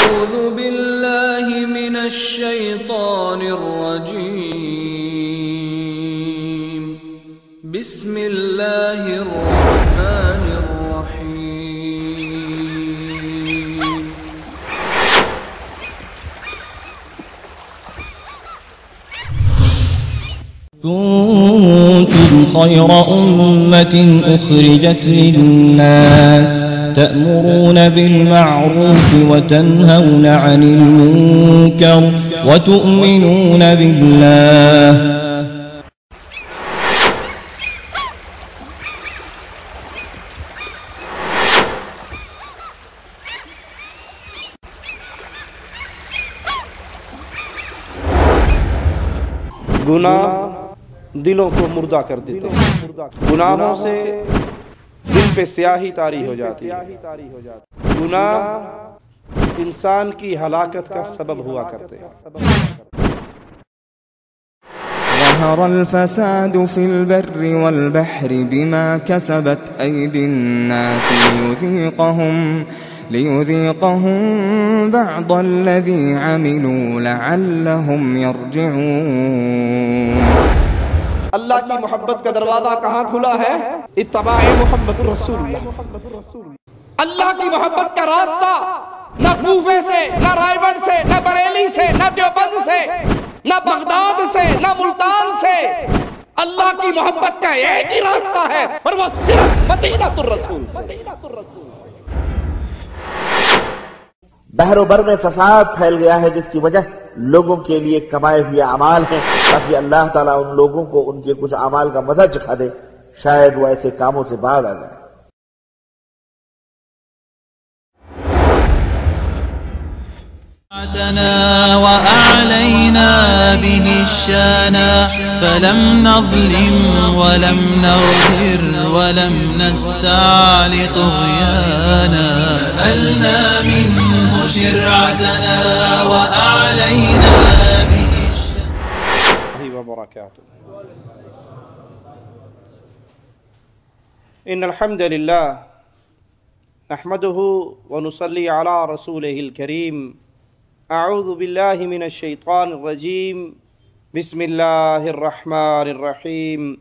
أعوذ بالله من الشيطان الرجيم. بسم الله الرحمن الرحيم. كنتم خير أمة أخرجت للناس تأمرون بالمعروف وتنهون عن المنكر وتؤمنون بالله. گناہ دلوں کو مردہ کر دیتے ہیں، گناہوں سے دل پہ سیاہی طاری ہو جاتی ہے، گناہ انسان کی ہلاکت کا سبب ہوا کرتے ہیں۔ ظهر الفساد في البر والبحر بما كسبت أيدي الناس ليذيقهم بعض الذي عملوا لعلهم يرجعون۔ اللہ کی محبت کا دروازہ کہاں کھلا ہے؟ اتباع محمد رسول اللہ۔ اللہ کی محبت کا راستہ نہ کوفے سے، نہ رائے سے، نہ بریلی سے، نہ دیوبند سے، نہ بغداد سے، نہ ملتان سے۔ اللہ کی محبت کا ایک ہی راستہ ہے اور وہ صرف مدینہ الرسول سے۔ بحر و بر میں فساد پھیل گیا ہے، جس کی وجہ لوگوں کے لیے کمائے ہوئے اعمال ہیں، تاکہ اللہ تعالیٰ ان لوگوں کو ان کے کچھ اعمال کا مزہ چکھا دے، شاید وہ ایسے کاموں سے باز آ جائے۔ وأعلينا به الشانا فلم نظلم ولم نغدر ولم نستعل طغيانا نقلنا منه شرعتنا وأعلينا به الشانا وبركاته. إن الحمد لله نحمده ونصلي على رسوله الكريم. اعوذ باللہ من الشیطان الرجیم. بسم اللہ الرحمن الرحیم.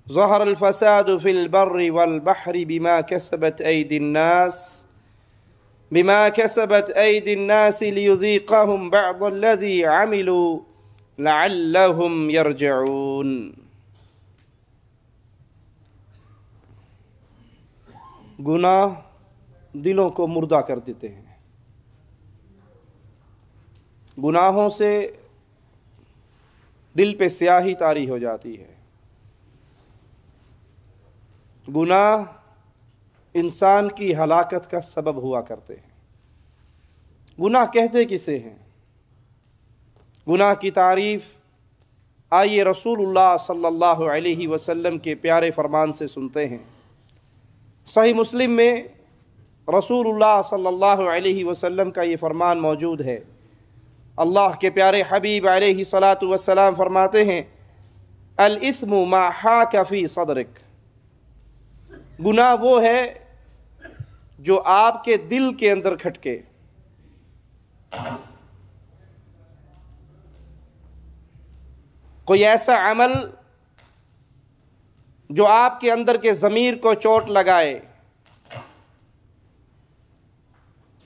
ظہر الفساد فی البر والبحر بما کسبت ایدی الناس لیذیقہم بعض الذی عملوا لعلہم یرجعون. گناہ دلوں کو مردہ کر دیتے ہیں، گناہوں سے دل پہ سیاہی طاری ہو جاتی ہے، گناہ انسان کی ہلاکت کا سبب ہوا کرتے ہیں۔ گناہ کہتے کسے ہیں؟ گناہ کی تعریف آئیے رسول اللہ صلی اللہ علیہ وسلم کے پیارے فرمان سے سنتے ہیں۔ صحیح مسلم میں رسول اللہ صلی اللہ علیہ وسلم کا یہ فرمان موجود ہے۔ اللہ کے پیارے حبیب علیہ السلام فرماتے ہیں الاسم ما حاک فی صدرک، گناہ وہ ہے جو آپ کے دل کے اندر کھٹکے۔ کوئی ایسا عمل جو آپ کے اندر کے ضمیر کو چوٹ لگائے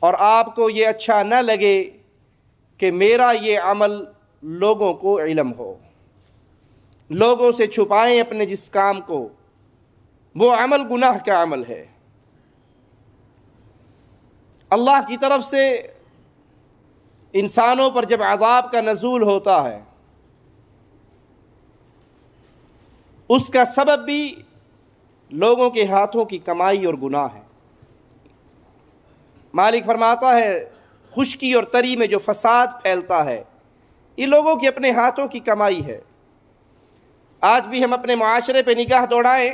اور آپ کو یہ اچھا نہ لگے کہ میرا یہ عمل لوگوں کو علم ہو، لوگوں سے چھپائیں اپنے جس کام کو، وہ عمل گناہ کا عمل ہے۔ اللہ کی طرف سے انسانوں پر جب عذاب کا نزول ہوتا ہے، اس کا سبب بھی لوگوں کے ہاتھوں کی کمائی اور گناہ ہے۔ مالک فرماتا ہے خشکی اور تری میں جو فساد پھیلتا ہے یہ لوگوں کی اپنے ہاتھوں کی کمائی ہے۔ آج بھی ہم اپنے معاشرے پہ نگاہ دوڑائیں،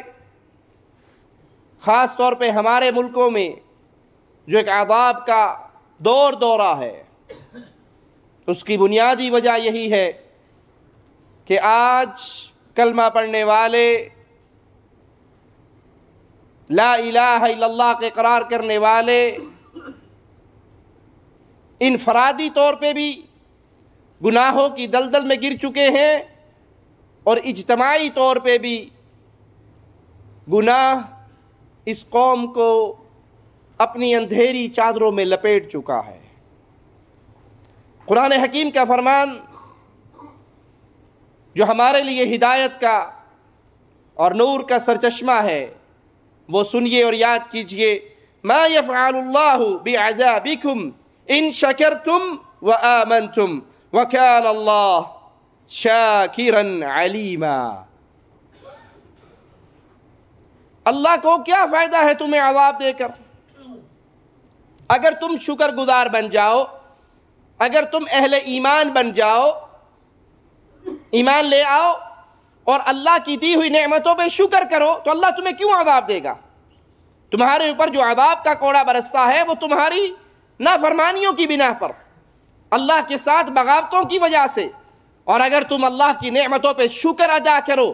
خاص طور پہ ہمارے ملکوں میں جو ایک عذاب کا دورہ ہے، اس کی بنیادی وجہ یہی ہے کہ آج کلمہ پڑھنے والے، لا الہ الا اللہ کے اقرار کرنے والے انفرادی طور پہ بھی گناہوں کی دلدل میں گر چکے ہیں اور اجتماعی طور پہ بھی گناہ اس قوم کو اپنی اندھیری چادروں میں لپیٹ چکا ہے۔ قرآن حکیم کا فرمان جو ہمارے لیے ہدایت کا اور نور کا سرچشمہ ہے وہ سنیے اور یاد کیجئے، ما یفعل اللہ بعذابکم ان شکرتم وآمنتم وکان اللہ شاکرا علیما۔ اللہ کو کیا فائدہ ہے تمہیں عذاب دے کر؟ اگر تم شکر گزار بن جاؤ، اگر تم اہل ایمان بن جاؤ، ایمان لے آؤ اور اللہ کی دی ہوئی نعمتوں پہ شکر کرو تو اللہ تمہیں کیوں عذاب دے گا؟ تمہارے اوپر جو عذاب کا کوڑا برستا ہے وہ تمہاری نافرمانیوں کی بنا پر، اللہ کے ساتھ بغاوتوں کی وجہ سے۔ اور اگر تم اللہ کی نعمتوں پہ شکر ادا کرو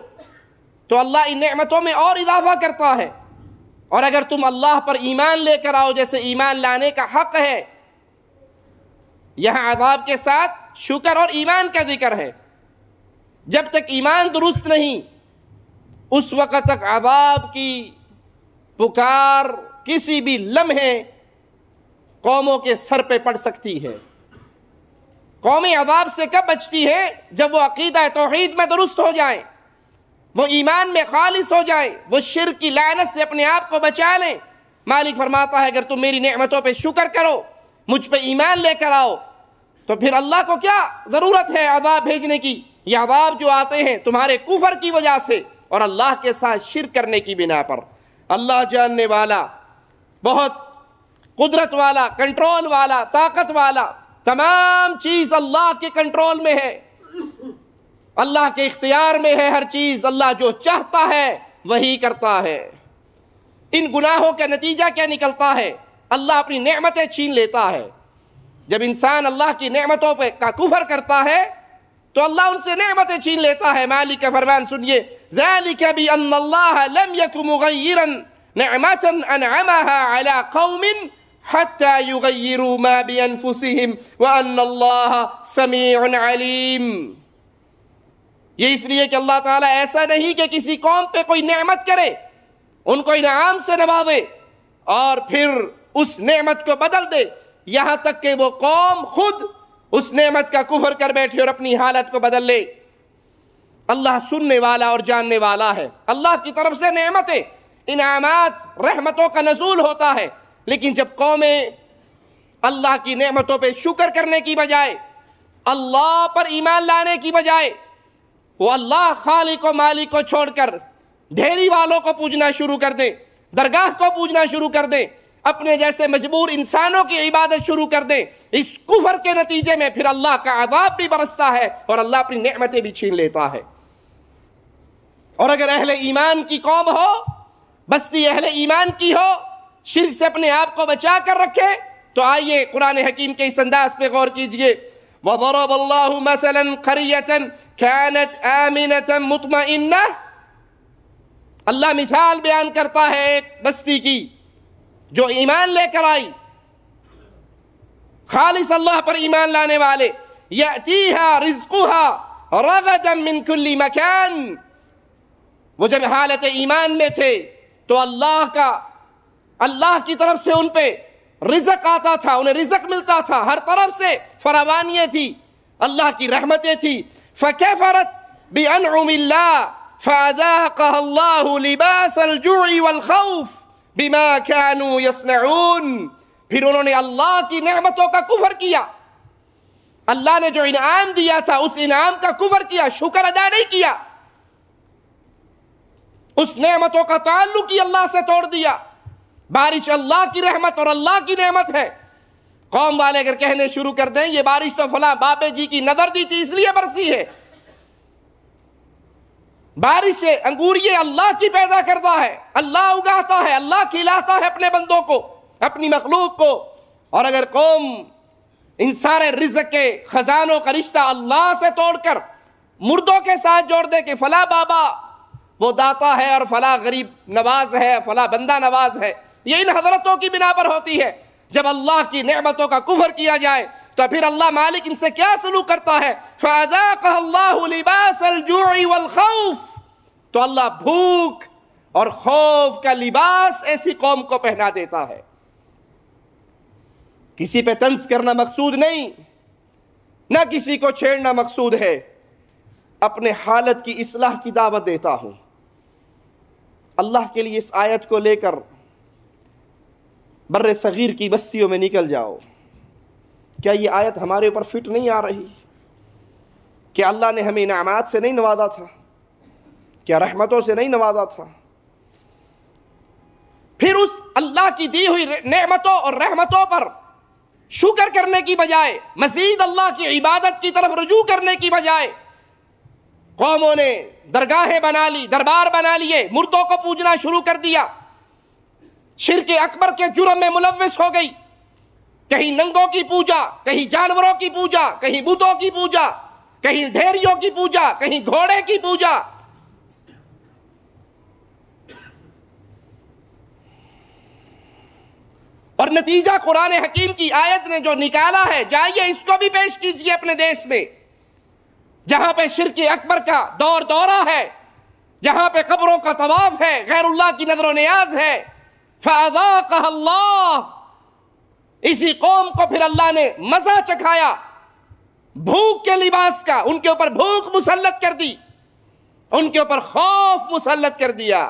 تو اللہ ان نعمتوں میں اور اضافہ کرتا ہے۔ اور اگر تم اللہ پر ایمان لے کر آؤ جیسے ایمان لانے کا حق ہے، یہاں عذاب کے ساتھ شکر اور ایمان کا ذکر ہے۔ جب تک ایمان درست نہیں اس وقت تک عذاب کی پکار کسی بھی لمحے قوموں کے سر پہ پڑ سکتی ہے۔ قومی عذاب سے کب بچتی ہے؟ جب وہ عقیدہ توحید میں درست ہو جائیں، وہ ایمان میں خالص ہو جائیں، وہ شرک کی لعنت سے اپنے آپ کو بچا لیں۔ مالک فرماتا ہے اگر تم میری نعمتوں پہ شکر کرو، مجھ پہ ایمان لے کر آؤ، تو پھر اللہ کو کیا ضرورت ہے عذاب بھیجنے کی؟ یہ عذاب جو آتے ہیں تمہارے کفر کی وجہ سے اور اللہ کے ساتھ شرک کرنے کی بنا پر۔ اللہ جاننے والا، بہت قدرت والا، کنٹرول والا، طاقت والا، تمام چیز اللہ کے کنٹرول میں ہے، اللہ کے اختیار میں ہے ہر چیز۔ اللہ جو چاہتا ہے وہی کرتا ہے۔ ان گناہوں کا نتیجہ کیا نکلتا ہے؟ اللہ اپنی نعمتیں چھین لیتا ہے۔ جب انسان اللہ کی نعمتوں پہ کا کفر کرتا ہے تو اللہ ان سے نعمتیں چھین لیتا ہے۔ مالک کا فرمان سنیے، ذَلِكَ بِأَنَّ اللَّهَ لَمْ يَكُ مُغَيِّرًا نِعْمَةً أَنْعَمَهَا عَلَى قَوْمٍ حَتَّى يُغَيِّرُوا مَا بِأَنفُسِهِمْ وَأَنَّ اللَّهَ سَمِيعٌ عَلِيمٌ۔ یہ اس لیے کہ اللہ تعالیٰ ایسا نہیں کہ کسی قوم پہ کوئی نعمت کرے، ان کو انعام سے نوازے اور پھر اس نعمت کو بدل دے، یہاں تک کہ وہ قوم خود اس نعمت کا کفر کر بیٹھے اور اپنی حالت کو بدل لے۔ اللہ سننے والا اور جاننے والا ہے۔ اللہ کی طرف سے نعمتیں، انعامات، رحمتوں کا نزول ہوتا ہے، لیکن جب قومیں اللہ کی نعمتوں پہ شکر کرنے کی بجائے، اللہ پر ایمان لانے کی بجائے وہ اللہ خالق و مالک کو چھوڑ کر ڈھیری والوں کو پوجنا شروع کر دیں، درگاہ کو پوجنا شروع کر دیں، اپنے جیسے مجبور انسانوں کی عبادت شروع کر دیں، اس کفر کے نتیجے میں پھر اللہ کا عذاب بھی برستا ہے اور اللہ اپنی نعمتیں بھی چھین لیتا ہے۔ اور اگر اہل ایمان کی قوم ہو، بستی اہل ایمان کی ہو، شرک سے اپنے آپ کو بچا کر رکھے، تو آئیے قرآن حکیم کے اس انداز پہ غور کیجئے۔ وَضَرَبَ اللَّهُ مَثَلًا قَرْيَةً كَانَتْ آمِنَةً مُطْمَئِنَّةً، اللہ مثال بیان کرتا ہے ایک بستی کی جو ایمان لے کر آئی، خالص اللہ پر ایمان لانے والے، يَأْتِيهَا رِزْقُهَا رَغَدًا مِّن كُلِّ مَكَانٍ، وہ جب حالت ایمان میں تھے تو اللہ کی طرف سے ان پہ رزق آتا تھا، انہیں رزق ملتا تھا، ہر طرف سے فراوانیاں تھی، اللہ کی رحمتیں تھی۔ فَكَفَرَتْ بِأَنْعُمِ اللَّهِ فَأَذَاقَهَا اللَّهُ لِبَاسَ الْجُوعِ وَالْخَوْفِ بِمَا كَانُوا يَصْنَعُونَ، پھر انہوں نے اللہ کی نعمتوں کا کفر کیا، اللہ نے جو انعام دیا تھا اس انعام کا کفر کیا، شکر ادا نہیں کیا، اس نعمتوں کا تعلق ہی اللہ سے توڑ دیا۔ بارش اللہ کی رحمت اور اللہ کی نعمت ہے، قوم والے اگر کہنے شروع کر دیں یہ بارش تو فلاں بابے جی کی نظر دی تھی اس لیے برسی ہے، بارش سے انگوریے اللہ کی پیدا کرتا ہے، اللہ اگاتا ہے، اللہ کھلاتا ہے اپنے بندوں کو، اپنی مخلوق کو۔ اور اگر قوم ان سارے رزق کے خزانوں کا رشتہ اللہ سے توڑ کر مردوں کے ساتھ جوڑ دے کہ فلاں بابا وہ داتا ہے اور فلاں غریب نواز ہے، فلاں بندہ نواز ہے، یہ ان حضرتوں کی بنا پر ہوتی ہے، جب اللہ کی نعمتوں کا کفر کیا جائے تو پھر اللہ مالک ان سے کیا سلوک کرتا ہے؟ فَأَذَاقَهَا اللَّهُ لِبَاسَ الْجُوعِ وَالْخَوْفِ، تو اللہ بھوک اور خوف کا لباس ایسی قوم کو پہنا دیتا ہے۔ کسی پہ طنز کرنا مقصود نہیں، نہ کسی کو چھیڑنا مقصود ہے، اپنے حالت کی اصلاح کی دعوت دیتا ہوں۔ اللہ کے لیے اس آیت کو لے کر بر صغیر کی بستیوں میں نکل جاؤ۔ کیا یہ آیت ہمارے اوپر فٹ نہیں آ رہی؟ کیا اللہ نے ہمیں انعامات سے نہیں نوازا تھا؟ کیا رحمتوں سے نہیں نوازا تھا؟ پھر اس اللہ کی دی ہوئی نعمتوں اور رحمتوں پر شکر کرنے کی بجائے، مزید اللہ کی عبادت کی طرف رجوع کرنے کی بجائے، قوموں نے درگاہیں بنا لی، دربار بنا لیے، مردوں کو پوجنا شروع کر دیا، شرک اکبر کے جرم میں ملوث ہو گئی، کہیں ننگوں کی پوجا، کہیں جانوروں کی پوجا، کہیں بتوں کی پوجا، کہیں ڈھیریوں کی پوجا، کہیں گھوڑے کی پوجا۔ اور نتیجہ قرآن حکیم کی آیت نے جو نکالا ہے، جائیے اس کو بھی پیش کیجئے اپنے دیش میں، جہاں پہ شرک اکبر کا دور دورہ ہے، جہاں پہ قبروں کا طواف ہے، غیر اللہ کی نظر و نیاز ہے۔ فَأَذَاقَهَا اللَّهُ، اسی قوم کو پھر اللہ نے مزہ چکھایا بھوک کے لباس کا، ان کے اوپر بھوک مسلط کر دی، ان کے اوپر خوف مسلط کر دیا۔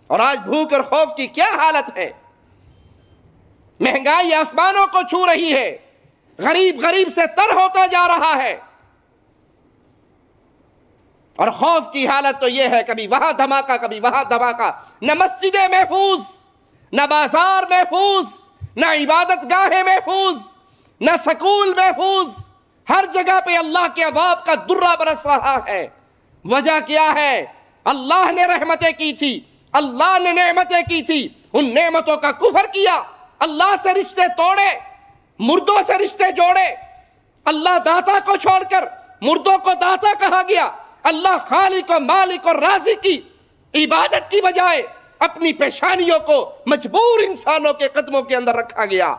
اور آج بھوک اور خوف کی کیا حالت ہے؟ مہنگائی آسمانوں کو چھو رہی ہے، غریب غریب سے تر ہوتا جا رہا ہے، اور خوف کی حالت تو یہ ہے کبھی وہاں دھماکہ کبھی وہاں دھماکہ، نہ مسجدیں محفوظ، نہ بازار محفوظ، نہ عبادت گاہیں محفوظ، نہ سکول محفوظ، ہر جگہ پہ اللہ کے عذاب کا درہ برس رہا ہے۔ وجہ کیا ہے؟ اللہ نے رحمتیں کی تھی، اللہ نے نعمتیں کی تھی، ان نعمتوں کا کفر کیا، اللہ سے رشتے توڑے، مردوں سے رشتے جوڑے، اللہ داتا کو چھوڑ کر مردوں کو داتا کہا گیا، اللہ خالق و مالک اور رازق کی عبادت کی بجائے اپنی پیشانیوں کو مجبور انسانوں کے قدموں کے اندر رکھا گیا۔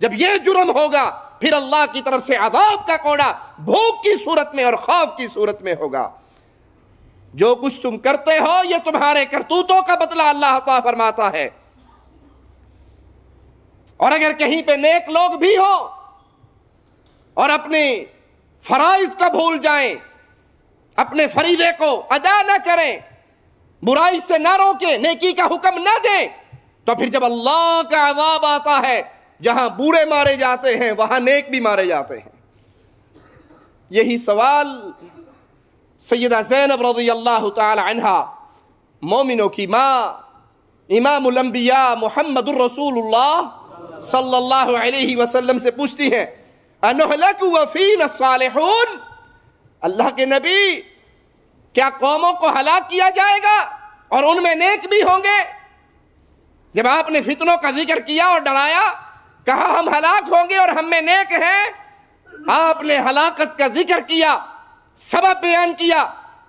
جب یہ جرم ہوگا پھر اللہ کی طرف سے عذاب کا کوڑا بھوک کی صورت میں اور خوف کی صورت میں ہوگا۔ جو کچھ تم کرتے ہو یہ تمہارے کرتوتوں کا بدلہ اللہ عطا فرماتا ہے۔ اور اگر کہیں پہ نیک لوگ بھی ہو اور اپنے فرائض کو بھول جائیں، اپنے فریضے کو ادا نہ کریں، برائی سے نہ روکیں، نیکی کا حکم نہ دیں، تو پھر جب اللہ کا عذاب آتا ہے، جہاں برے مارے جاتے ہیں وہاں نیک بھی مارے جاتے ہیں۔ یہی سوال سیدہ زینب رضی اللہ تعالی عنہا، مومنوں کی ماں، امام الانبیاء محمد الرسول اللہ صلی اللہ علیہ وسلم سے پوچھتی ہیں، اَنُهْلَكُ وَفِينَ الصَّالِحُونَ، اللہ کے نبی کیا قوموں کو ہلاک کیا جائے گا اور ان میں نیک بھی ہوں گے؟ جب آپ نے فتنوں کا ذکر کیا اور ڈرایا، کہا ہم ہلاک ہوں گے اور ہم میں نیک ہیں، آپ نے ہلاکت کا ذکر کیا، سبب بیان کیا۔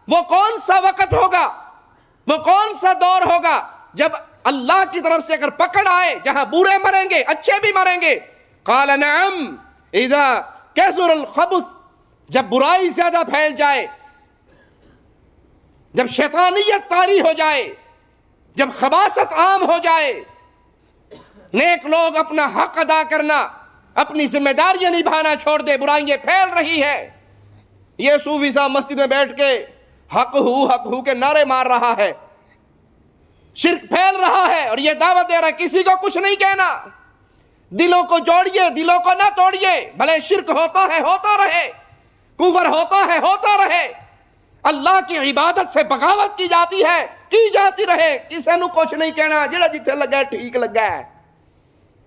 وہ کون سا وقت ہوگا، وہ کون سا دور ہوگا جب اللہ کی طرف سے اگر پکڑ آئے جہاں برے مریں گے اچھے بھی مریں گے؟ قال نعم اذا کثر الخبث، جب برائی زیادہ پھیل جائے، جب شیطانیت طاری ہو جائے، جب خباثت عام ہو جائے، نیک لوگ اپنا حق ادا کرنا، اپنی ذمہ داریاں نبھانا چھوڑ دے، برائیاں پھیل رہی ہے۔ یہ صوفی صاحب مسجد میں بیٹھ کے حق ہو کے نعرے مار رہا ہے، شرک پھیل رہا ہے اور یہ دعوت دے رہا ہے کسی کو کچھ نہیں کہنا، دلوں کو جوڑیے، دلوں کو نہ توڑیے، بھلے شرک ہوتا ہے ہوتا رہے، کفر ہوتا ہے ہوتا رہے، اللہ کی عبادت سے بغاوت کی جاتی ہے کی جاتی رہے، کسی نو کچھ نہیں کہنا، جڑا جتھے لگا ہے ٹھیک لگا ہے۔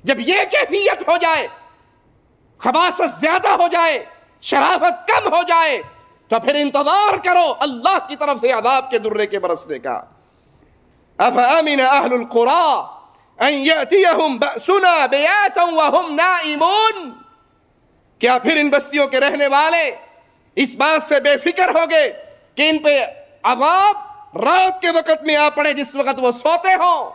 جب یہ کیفیت ہو جائے، خباثت زیادہ ہو جائے، شرافت کم ہو جائے، تو پھر انتظار کرو اللہ کی طرف سے عذاب کے درے کے برسنے کا۔ أَفَأَمِنَ أَهْلُ الْقُرَىٰ أَن يَأْتِيَهُمْ بَأْسُنَا بَيَاتًا وَهُمْ نَائِمُونَ، کیا پھر ان بستیوں کے رہنے والے اس بات سے بے فکر ہو گئے کہ ان پہ عذاب رات کے وقت میں آ پڑے جس وقت وہ سوتے ہوں؟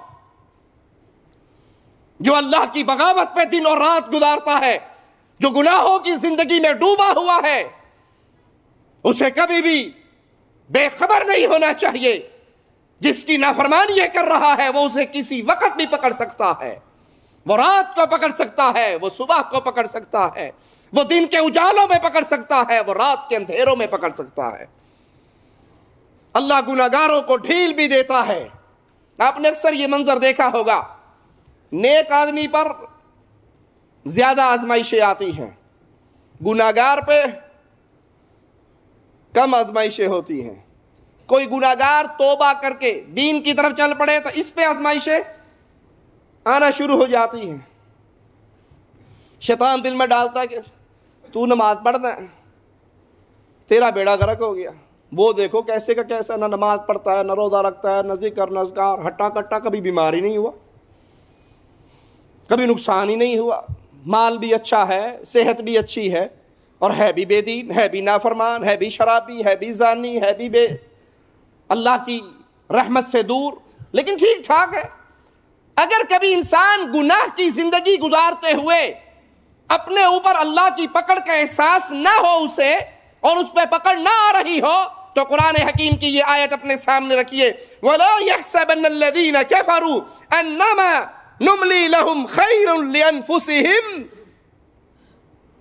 جو اللہ کی بغاوت پہ دن اور رات گزارتا ہے، جو گناہوں کی زندگی میں ڈوبا ہوا ہے، اسے کبھی بھی بے خبر نہیں ہونا چاہیے۔ جس کی نافرمانی یہ کر رہا ہے وہ اسے کسی وقت بھی پکڑ سکتا ہے، وہ رات کو پکڑ سکتا ہے، وہ صبح کو پکڑ سکتا ہے، وہ دن کے اجالوں میں پکڑ سکتا ہے، وہ رات کے اندھیروں میں پکڑ سکتا ہے۔ اللہ گناہگاروں کو ڈھیل بھی دیتا ہے۔ آپ نے اکثر یہ منظر دیکھا ہوگا، نیک آدمی پر زیادہ آزمائشیں آتی ہیں، گناہگار پہ کم آزمائشیں ہوتی ہیں۔ کوئی گناہگار توبہ کر کے دین کی طرف چل پڑے تو اس پہ آزمائشیں آنا شروع ہو جاتی ہیں۔ شیطان دل میں ڈالتا ہے کہ تو نماز پڑھنا ہے، تیرا بیڑا غرق ہو گیا، وہ دیکھو کیسے کا کیسا، نہ نماز پڑھتا ہے، نہ روزہ رکھتا ہے، نہ ذکر نہ اذکار، ہٹا کٹا، کبھی بیماری نہیں ہوا، کبھی نقصان ہی نہیں ہوا، مال بھی اچھا ہے، صحت بھی اچھی ہے، اور ہے بھی بے دین، ہے بھی نافرمان، ہے بھی شرابی، ہے بھی زانی، ہے بھی بے اللہ کی رحمت سے دور، لیکن ٹھیک ٹھاک ہے۔ اگر کبھی انسان گناہ کی زندگی گزارتے ہوئے اپنے اوپر اللہ کی پکڑ کا احساس نہ ہو اسے، اور اس پہ پکڑ نہ آ رہی ہو، تو قرآن حکیم کی یہ آیت اپنے سامنے رکھیے، وَلَا يَحْسَبَنَّ الَّذِينَ كَفَرُوا أَنَّمَا نُمْلِي لَهُمْ خَيْرٌ لِأَنفُسِهِمْ۔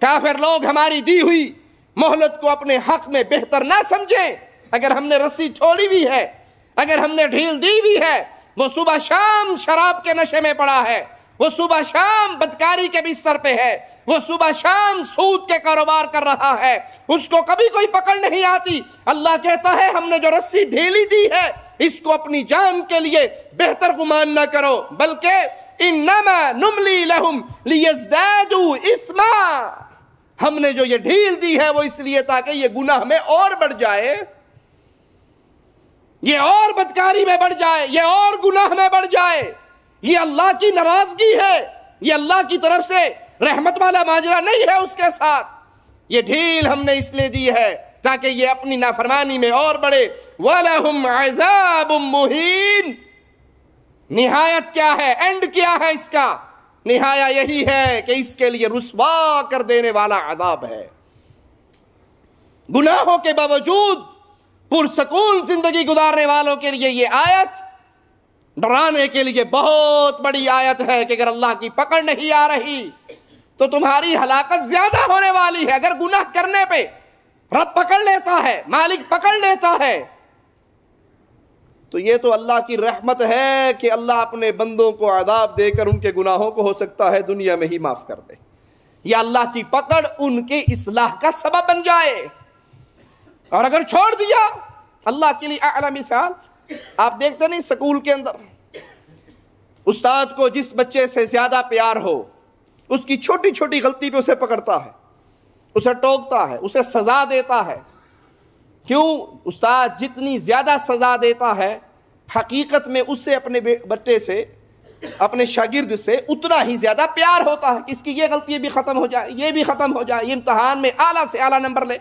کافر لوگ ہماری دی ہوئی مہلت کو اپنے حق میں بہتر نہ سمجھیں۔ اگر ہم نے رسی چھوڑی بھی ہے، اگر ہم نے ڈھیل دی بھی ہے، وہ صبح شام شراب کے نشے میں پڑا ہے، وہ صبح شام بدکاری کے بستر پہ ہے، وہ صبح شام سود کے کاروبار کر رہا ہے، اس کو کبھی کوئی پکڑ نہیں آتی۔ اللہ کہتا ہے ہم نے جو رسی ڈھیلی دی ہے اس کو اپنی جان کے لیے بہتر گمان نہ کرو، بلکہ انما نملی لہم لیزدادوا اثما، ہم نے جو یہ ڈھیل دی ہے وہ اس لیے تاکہ یہ گناہ میں اور بڑھ جائے، یہ اور بدکاری میں بڑھ جائے، یہ اور گناہ میں بڑھ جائے۔ یہ اللہ کی ناراضگی ہے، یہ اللہ کی طرف سے رحمت والا ماجرا نہیں ہے اس کے ساتھ۔ یہ ڈھیل ہم نے اس لیے دی ہے تاکہ یہ اپنی نافرمانی میں اور بڑھے۔ وَلَهُمْ عَذَابٌ مُّهِينٌ، نہایت کیا ہے، اینڈ کیا ہے اس کا؟ نہایت یہی ہے کہ اس کے لیے رسوا کر دینے والا عذاب ہے۔ گناہوں کے باوجود پرسکون زندگی گزارنے والوں کے لیے یہ آیت ڈرانے کے لیے بہت بڑی آیت ہے کہ اگر اللہ کی پکڑ نہیں آ رہی تو تمہاری ہلاکت زیادہ ہونے والی ہے۔ اگر گناہ کرنے پہ رب پکڑ لیتا ہے، مالک پکڑ لیتا ہے، تو یہ تو اللہ کی رحمت ہے کہ اللہ اپنے بندوں کو عذاب دے کر ان کے گناہوں کو ہو سکتا ہے دنیا میں ہی معاف کر دے، یا اللہ کی پکڑ ان کے اصلاح کا سبب بن جائے۔ اور اگر چھوڑ دیا، اللہ کے لیے اعلی مثال آپ دیکھتے نہیں سکول کے اندر استاد کو جس بچے سے زیادہ پیار ہو اس کی چھوٹی چھوٹی غلطی پہ اسے پکڑتا ہے، اسے ٹوکتا ہے، اسے سزا دیتا ہے۔ کیوں؟ استاد جتنی زیادہ سزا دیتا ہے حقیقت میں اس سے اپنے بچے سے، اپنے شاگرد سے اتنا ہی زیادہ پیار ہوتا ہے۔ اس کی یہ غلطی بھی ختم ہو جائے، یہ بھی ختم ہو جائے، یہ امتحان میں اعلیٰ سے اعلیٰ نمبر لے۔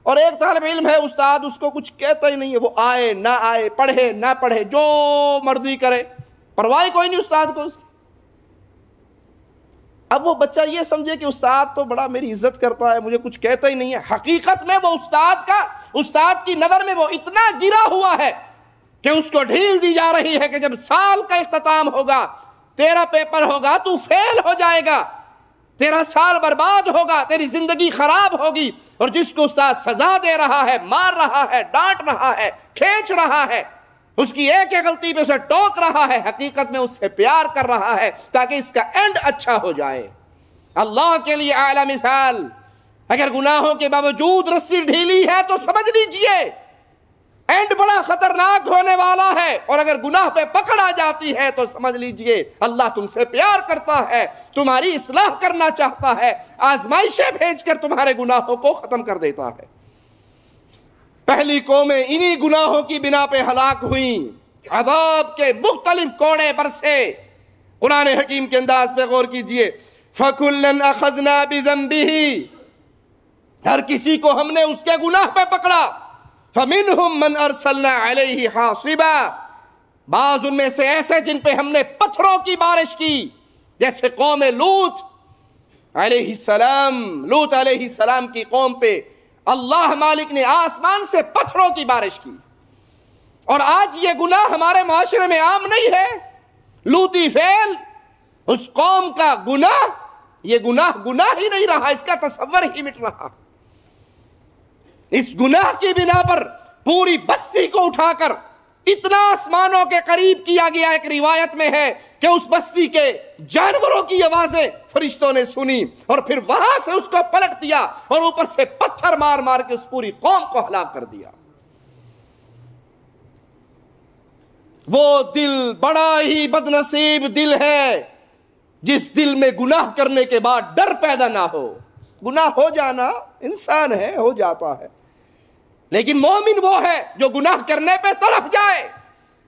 اور ایک طالب علم ہے، استاد اس کو کچھ کہتا ہی نہیں ہے، وہ آئے نہ آئے، پڑھے نہ پڑھے، جو مرضی کرے، پرواہ کوئی نہیں استاد کو اس کی۔ اب وہ بچہ یہ سمجھے کہ استاد تو بڑا میری عزت کرتا ہے، مجھے کچھ کہتا ہی نہیں ہے، حقیقت میں وہ استاد کی نظر میں وہ اتنا گرا ہوا ہے کہ اس کو ڈھیل دی جا رہی ہے کہ جب سال کا اختتام ہوگا، تیرا پیپر ہوگا، تو فیل ہو جائے گا، تیرا سال برباد ہوگا، تیری زندگی خراب ہوگی۔ اور جس کو استاد سزا دے رہا ہے، مار رہا ہے، ڈانٹ رہا ہے، کھینچ رہا ہے، اس کی ایک ایک غلطی پہ اسے ٹوک رہا ہے، حقیقت میں اس سے پیار کر رہا ہے تاکہ اس کا اینڈ اچھا ہو جائے۔ اللہ کے لیے اعلیٰ مثال، اگر گناہوں کے باوجود رسی ڈھیلی ہے تو سمجھ لیجئے اینڈ بڑا خطرناک ہونے والا ہے، اور اگر گناہ پہ پکڑ آ جاتی ہے تو سمجھ لیجئے اللہ تم سے پیار کرتا ہے، تمہاری اصلاح کرنا چاہتا ہے، آزمائشیں بھیج کر تمہارے گناہوں کو ختم کر دیتا ہے۔ پہلی قومیں انہی گناہوں کی بنا پہ ہلاک ہوئیں، عذاب کے مختلف کوڑے برسے۔ قرآن حکیم کے انداز پہ غور کیجئے، فَكُلًّا أَخَذْنَا بِذَنبِهِ، ہر کسی کو ہم نے اس کے گناہ پہ پکڑا۔ فَمِنْهُمْ مَنْ أَرْسَلْنَا عَلَيْهِ حَاصِبًا، بعض ان میں سے ایسے جن پہ ہم نے پتھروں کی بارش کی، جیسے قوم لوط علیہ السلام کی قوم پہ اللہ مالک نے آسمان سے پتھروں کی بارش کی، اور آج یہ گناہ ہمارے معاشرے میں عام نہیں ہے۔ لوطی فعل، اس قوم کا گناہ، یہ گناہ ہی نہیں رہا، اس کا تصور ہی مٹ رہا۔ اس گناہ کی بنا پر پوری بستی کو اٹھا کر اتنا آسمانوں کے قریب کیا گیا۔ ایک روایت میں ہے کہ اس بستی کے جانوروں کی آوازیں فرشتوں نے سنی اور پھر وہاں سے اس کو پلٹ دیا اور اوپر سے پتھر مار مار کے اس پوری قوم کو ہلاک کر دیا۔ وہ دل بڑا ہی بدنصیب دل ہے جس دل میں گناہ کرنے کے بعد ڈر پیدا نہ ہو۔ گناہ ہو جانا انسان ہے، ہو جاتا ہے، لیکن مومن وہ ہے جو گناہ کرنے پہ تڑپ جائے،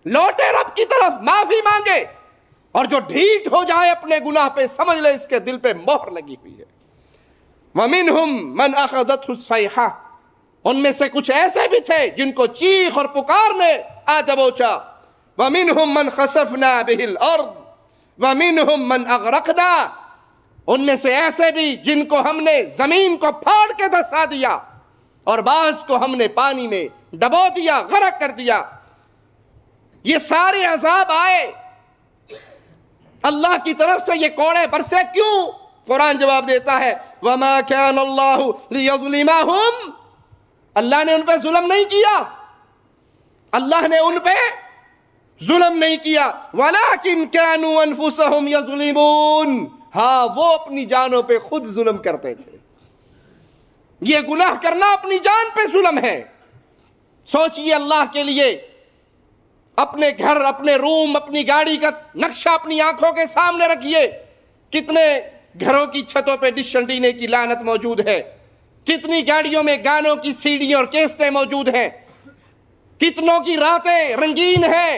لوٹے رب کی طرف، معافی مانگے، اور جو ڈھیٹ ہو جائے اپنے گناہ پہ، سمجھ لے اس کے دل پہ مہر لگی ہوئی ہے۔ وَمِنْهُمْ مَنْ أَخَذَتْهُ الصَّيْحَةُ، ان میں سے کچھ ایسے بھی تھے جن کو چیخ اور پکار نے آ دبوچا۔ وَمِنْهُمْ مَنْ خَسَفْنَا بِهِ الْأَرْضِ وَمِنْهُمْ مَنْ أَغْرَقْنَا، ان میں سے ایسے بھی جن کو ہم نے زمین کو پھاڑ کے دھسا دیا اور بعض کو ہم نے پانی میں ڈبو دیا، غرق کر دیا۔ یہ سارے عذاب آئے اللہ کی طرف سے، یہ کوڑے برسے کیوں؟ قرآن جواب دیتا ہے وَمَا كَانَ اللَّهُ لِيَظْلِمَهُمْ، اللہ نے ان پہ ظلم نہیں کیا، اللہ نے ان پہ ظلم نہیں کیا، وَلَكِنْ كَانُوا أَنفُسَهُمْ يَظْلِمُونَ، ہاں وہ اپنی جانوں پہ خود ظلم کرتے تھے۔ یہ گناہ کرنا اپنی جان پہ ظلم ہے۔ سوچئے اللہ کے لیے اپنے گھر، اپنے روم، اپنی گاڑی کا نقشہ اپنی آنکھوں کے سامنے رکھیے، کتنے گھروں کی چھتوں پہ ڈش انٹینے کی لعنت موجود ہے، کتنی گاڑیوں میں گانوں کی سیڈیاں اور کیسٹیں موجود ہیں، کتنوں کی راتیں رنگین ہیں،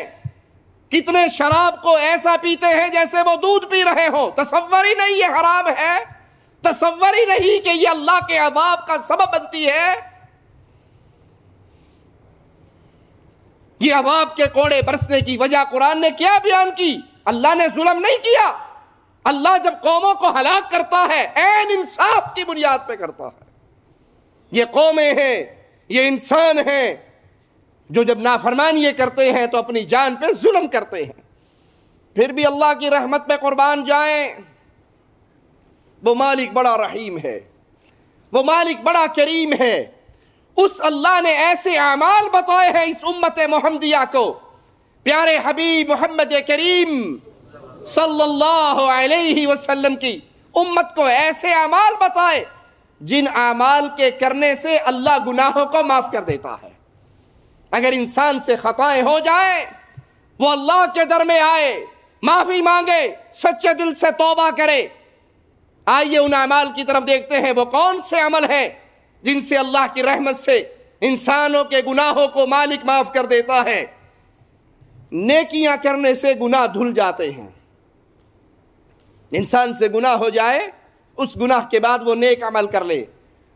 کتنے شراب کو ایسا پیتے ہیں جیسے وہ دودھ پی رہے ہوں، تصور ہی نہیں یہ حرام ہے، تصور ہی نہیں کہ یہ اللہ کے عذاب کا سبب بنتی ہے۔ یہ عذاب کے کوڑے برسنے کی وجہ قرآن نے کیا بیان کی؟ اللہ نے ظلم نہیں کیا، اللہ جب قوموں کو ہلاک کرتا ہے عین انصاف کی بنیاد پہ کرتا ہے۔ یہ قومیں ہیں، یہ انسان ہیں جو جب نافرمانی کرتے ہیں تو اپنی جان پہ ظلم کرتے ہیں، پھر بھی اللہ کی رحمت پہ قربان جائیں۔ وہ مالک بڑا رحیم ہے، وہ مالک بڑا کریم ہے۔ اس اللہ نے ایسے اعمال بتائے ہیں اس امت محمدیہ کو، پیارے حبیب محمد کریم صلی اللہ علیہ وسلم کی امت کو ایسے اعمال بتائے جن اعمال کے کرنے سے اللہ گناہوں کو معاف کر دیتا ہے۔ اگر انسان سے خطائیں ہو جائیں، وہ اللہ کے در میں آئے، معافی مانگے، سچے دل سے توبہ کرے۔ آئیے ان اعمال کی طرف دیکھتے ہیں، وہ کون سے عمل ہیں جن سے اللہ کی رحمت سے انسانوں کے گناہوں کو مالک معاف کر دیتا ہے۔ نیکیاں کرنے سے گناہ دھل جاتے ہیں۔ انسان سے گناہ ہو جائے، اس گناہ کے بعد وہ نیک عمل کر لے،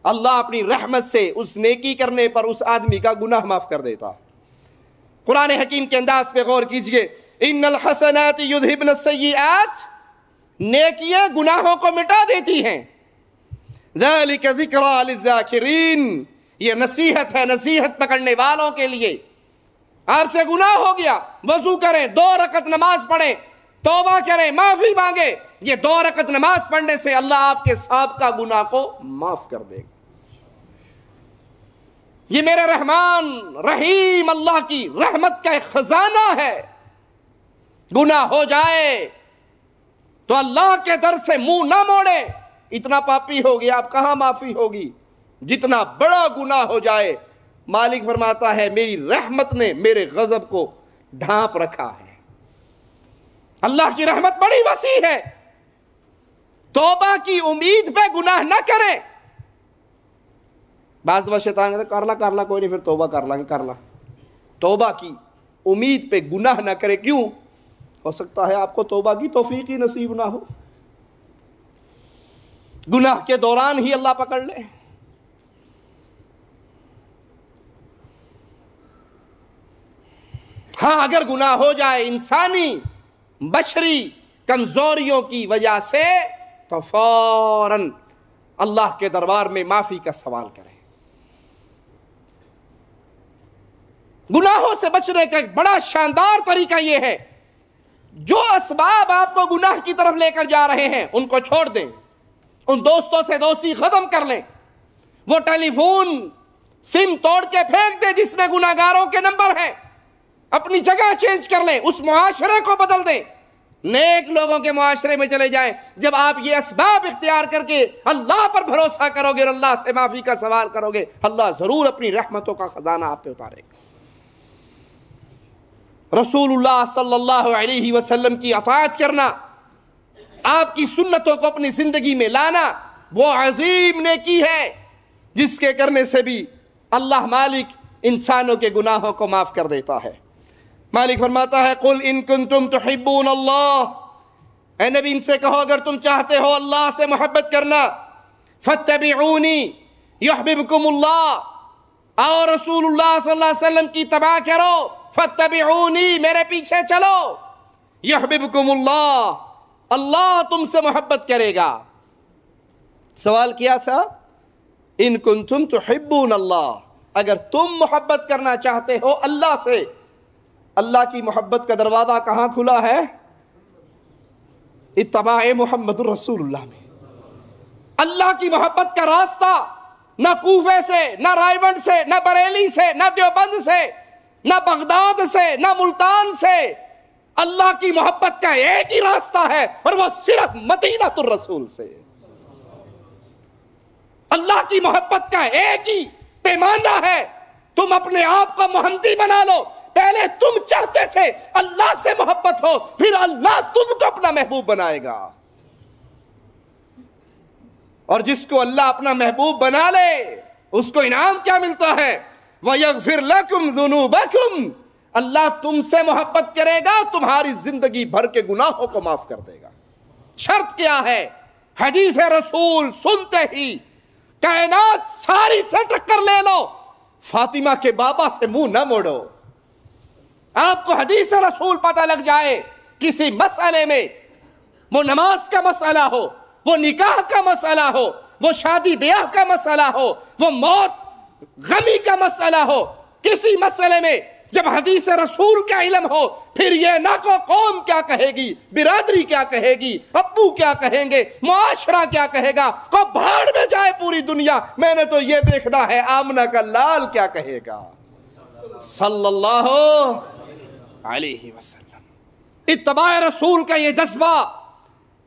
اللہ اپنی رحمت سے اس نیکی کرنے پر اس آدمی کا گناہ معاف کر دیتا ہے۔ قرآن حکیم کے انداز پہ غور کیجئے، ان الحسنات یذہبن السیئات، نیکیاں گناہوں کو مٹا دیتی ہیں۔ ذالک ذکری للذاکرین، یہ نصیحت ہے نصیحت پکڑنے والوں کے لیے۔ آپ سے گناہ ہو گیا، وضو کریں، 2 رکعت نماز پڑھیں، توبہ کریں، معافی مانگے۔ یہ 2 رکعت نماز پڑھنے سے اللہ آپ کے سابقہ گناہ کو معاف کر دے گا۔ یہ میرے رحمان رحیم اللہ کی رحمت کا ایک خزانہ ہے۔ گناہ ہو جائے تو اللہ کے در سے منہ نہ موڑے، اتنا پاپی ہو گیا، اب کہاں معافی ہوگی؟ جتنا بڑا گناہ ہو جائے، مالک فرماتا ہے میری رحمت نے میرے غضب کو ڈھانپ رکھا ہے۔ اللہ کی رحمت بڑی وسیع ہے۔ توبہ کی امید پہ گناہ نہ کریں۔ بعض دفعہ شیطان کہتا ہے کر لا کوئی نہیں، پھر توبہ کر لیں گے۔ توبہ کی امید پہ گناہ نہ کرے، کیوں؟ ہو سکتا ہے آپ کو توبہ کی توفیق ہی نصیب نہ ہو، گناہ کے دوران ہی اللہ پکڑ لے۔ ہاں اگر گناہ ہو جائے، انسانی بشری کمزوریوں کی وجہ سے تو فوراً اللہ کے دربار میں معافی کا سوال کریں۔ گناہوں سے بچنے کا ایک بڑا شاندار طریقہ یہ ہے، جو اسباب آپ کو گناہ کی طرف لے کر جا رہے ہیں ان کو چھوڑ دیں، ان دوستوں سے دوستی ختم کر لیں، وہ ٹیلی فون سم توڑ کے پھینک دیں جس میں گناہگاروں کے نمبر ہیں، اپنی جگہ چینج کر لیں، اس معاشرے کو بدل دیں، نیک لوگوں کے معاشرے میں چلے جائیں۔ جب آپ یہ اسباب اختیار کر کے اللہ پر بھروسہ کرو گے اور اللہ سے معافی کا سوال کرو گے، اللہ ضرور اپنی رحمتوں کا خزانہ آپ پہ اتارے گا۔ رسول اللہ صلی اللہ علیہ وسلم کی اطاعت کرنا، آپ کی سنتوں کو اپنی زندگی میں لانا، وہ عظیم نیکی ہے جس کے کرنے سے بھی اللہ مالک انسانوں کے گناہوں کو معاف کر دیتا ہے۔ مالک فرماتا ہے قل ان کنتم تحبون اللہ، اے نبی ان سے کہو اگر تم چاہتے ہو اللہ سے محبت کرنا، فاتبعونی یحببکم اللہ، اور رسول اللہ صلی اللہ علیہ وسلم کی اتباع کرو، فاتبعونی میرے پیچھے چلو، یحببکم اللہ، اللہ تم سے محبت کرے گا۔ سوال کیا تھا ان کنتم تحبون اللہ، اگر تم محبت کرنا چاہتے ہو اللہ سے، اللہ کی محبت کا دروازہ کہاں کھلا ہے؟ اتباع محمد الرسول اللہ میں۔ اللہ کی محبت کا راستہ نہ کوفے سے، نہ رائیونڈ سے، نہ بریلی سے، نہ دیوبند سے، نہ بغداد سے، نہ ملتان سے، اللہ کی محبت کا ایک ہی راستہ ہے اور وہ صرف مدینہ الرسول سے۔ اللہ کی محبت کا ایک ہی پیمانہ ہے، تم اپنے آپ کو محمدی بنا لو، پہلے تم چاہتے تھے اللہ سے محبت ہو، پھر اللہ تم کو اپنا محبوب بنائے گا، اور جس کو اللہ اپنا محبوب بنا لے اس کو انعام کیا ملتا ہے؟ وَيَغْفِرْ لَكُمْ ذُنُوبَكُمْ، اللہ تم سے محبت کرے گا، تمہاری زندگی بھر کے گناہوں کو معاف کر دے گا۔ شرط کیا ہے؟ حدیث رسول سنتے ہی کائنات ساری سے ٹکر لے لو، فاطمہ کے بابا سے منہ نہ موڑو۔ آپ کو حدیث رسول پتہ لگ جائے کسی مسئلے میں، وہ نماز کا مسئلہ ہو، وہ نکاح کا مسئلہ ہو، وہ شادی بیاہ کا مسئلہ ہو، وہ موت غمی کا مسئلہ ہو، کسی مسئلے میں جب حدیث رسول کا علم ہو، پھر یہ نہ کو قوم کیا کہے گی، برادری کیا کہے گی، ابو کیا کہیں گے، معاشرہ کیا کہے گا، کو بھاڑ میں جائے پوری دنیا، میں نے تو یہ دیکھنا ہے آمنہ کا لال کیا کہے گا صلی اللہ علیہ وسلم۔ اتباع رسول کا یہ جذبہ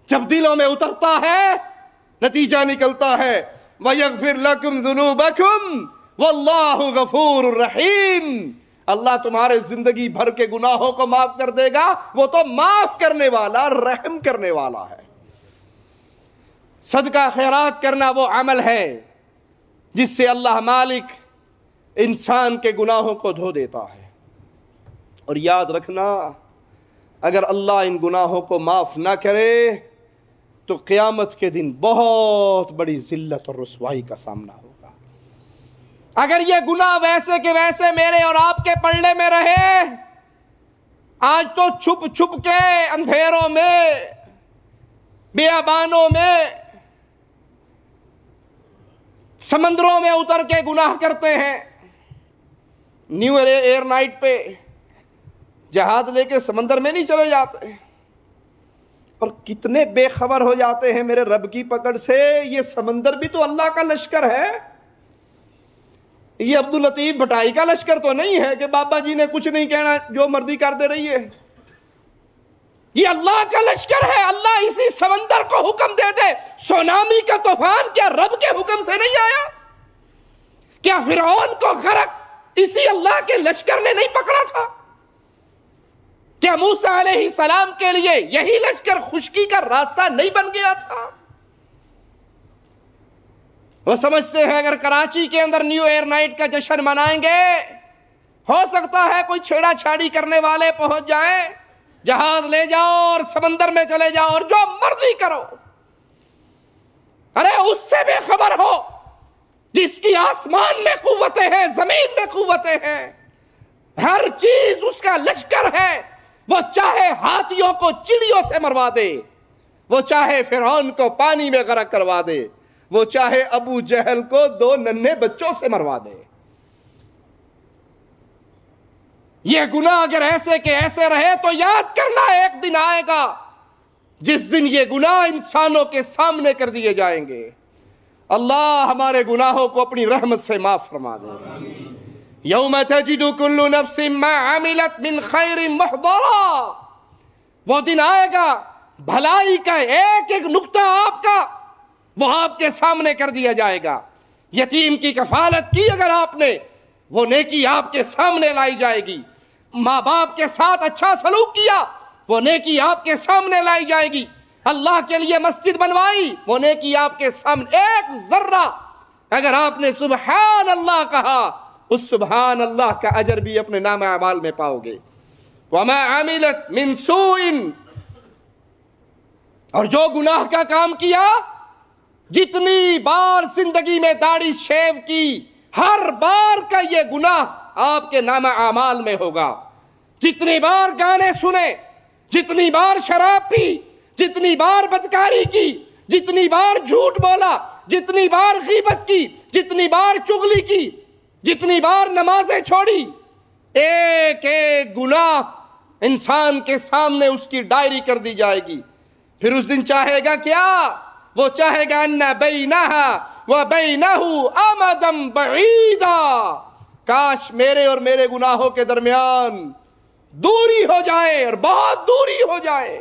جب دلوں میں اترتا ہے، نتیجہ نکلتا ہے وَيَغْفِرْ لَكُمْ ذُنُوبَكُمْ وَاللَّهُ غَفُورٌ رَحِيمٌ، اللہ تمہارے زندگی بھر کے گناہوں کو معاف کر دے گا، وہ تو معاف کرنے والا، رحم کرنے والا ہے۔ صدقہ خیرات کرنا وہ عمل ہے جس سے اللہ مالک انسان کے گناہوں کو دھو دیتا ہے، اور یاد رکھنا اگر اللہ ان گناہوں کو معاف نہ کرے تو قیامت کے دن بہت بڑی ذلت اور رسوائی کا سامنا ہوگا۔ اگر یہ گناہ ویسے کہ ویسے میرے اور آپ کے پلڑے میں رہے، آج تو چھپ چھپ کے اندھیروں میں، بیابانوں میں، سمندروں میں اتر کے گناہ کرتے ہیں۔ نیو ایئر نائٹ پہ جہاز لے کے سمندر میں نہیں چلے جاتے، اور کتنے بے خبر ہو جاتے ہیں میرے رب کی پکڑ سے۔ یہ سمندر بھی تو اللہ کا لشکر ہے، یہ عبداللطیف بھٹائی کا لشکر تو نہیں ہے کہ بابا جی نے کچھ نہیں کہنا جو مرضی کرتے رہیے، یہ اللہ کا لشکر ہے۔ اللہ اسی سمندر کو حکم دے دے، سونامی کا طوفان کیا رب کے حکم سے نہیں آیا؟ کیا فرعون کو غرق اسی اللہ کے لشکر نے نہیں پکڑا تھا؟ کیا موسیٰ علیہ السلام کے لیے یہی لشکر خشکی کا راستہ نہیں بن گیا تھا؟ وہ سمجھتے ہیں اگر کراچی کے اندر نیو ایئر نائٹ کا جشن منائیں گے، ہو سکتا ہے کوئی چھیڑا چھاڑی کرنے والے پہنچ جائیں، جہاز لے جاؤ اور سمندر میں چلے جاؤ اور جو مرضی کرو۔ ارے اس سے بے خبر ہو جس کی آسمان میں قوتیں ہیں، زمین میں قوتیں ہیں، ہر چیز اس کا لشکر ہے، وہ چاہے ہاتھیوں کو چڑیوں سے مروا دے، وہ چاہے فرعون کو پانی میں غرق کروا دے، وہ چاہے ابو جہل کو 2 ننھے بچوں سے مروا دے۔ یہ گناہ اگر ایسے کے ایسے رہے تو یاد کرنا ایک دن آئے گا جس دن یہ گناہ انسانوں کے سامنے کر دیے جائیں گے۔ اللہ ہمارے گناہوں کو اپنی رحمت سے معاف فرما دے۔ یوم تجد کل نفس ما عملت من خیر محضرا، وہ دن آئے گا بھلائی کا ایک ایک نقطہ آپ کا وہ آپ کے سامنے کر دیا جائے گا۔ یتیم کی کفالت کی اگر آپ نے، وہ نیکی آپ کے سامنے لائی جائے گی۔ ماں باپ کے ساتھ اچھا سلوک کیا، وہ نیکی آپ کے سامنے لائی جائے گی۔ اللہ کے لیے مسجد بنوائی، وہ نیکی آپ کے سامنے۔ ایک ذرہ اگر آپ نے سبحان اللہ کہا، اس سبحان اللہ کا اجر بھی اپنے نامہ اعمال میں پاؤ گے۔ وما عملت من سوء، اور جو گناہ کا کام کیا، جتنی بار زندگی میں داڑھی شیو کی، ہر بار کا یہ گناہ آپ کے نامہ اعمال میں ہوگا۔ جتنی بار گانے سنے، جتنی بار شراب پی، جتنی بار بدکاری کی، جتنی بار جھوٹ بولا، جتنی بار غیبت کی، جتنی بار چغلی کی، جتنی بار نمازیں چھوڑی، ایک ایک گناہ انسان کے سامنے اس کی ڈائری کر دی جائے گی۔ پھر اس دن چاہے گا کیا؟ وہ چاہے گا ان بینہا وبینہ امدا بعیدا، کاش میرے اور میرے گناہوں کے درمیان دوری ہو جائے، اور بہت دوری ہو جائے۔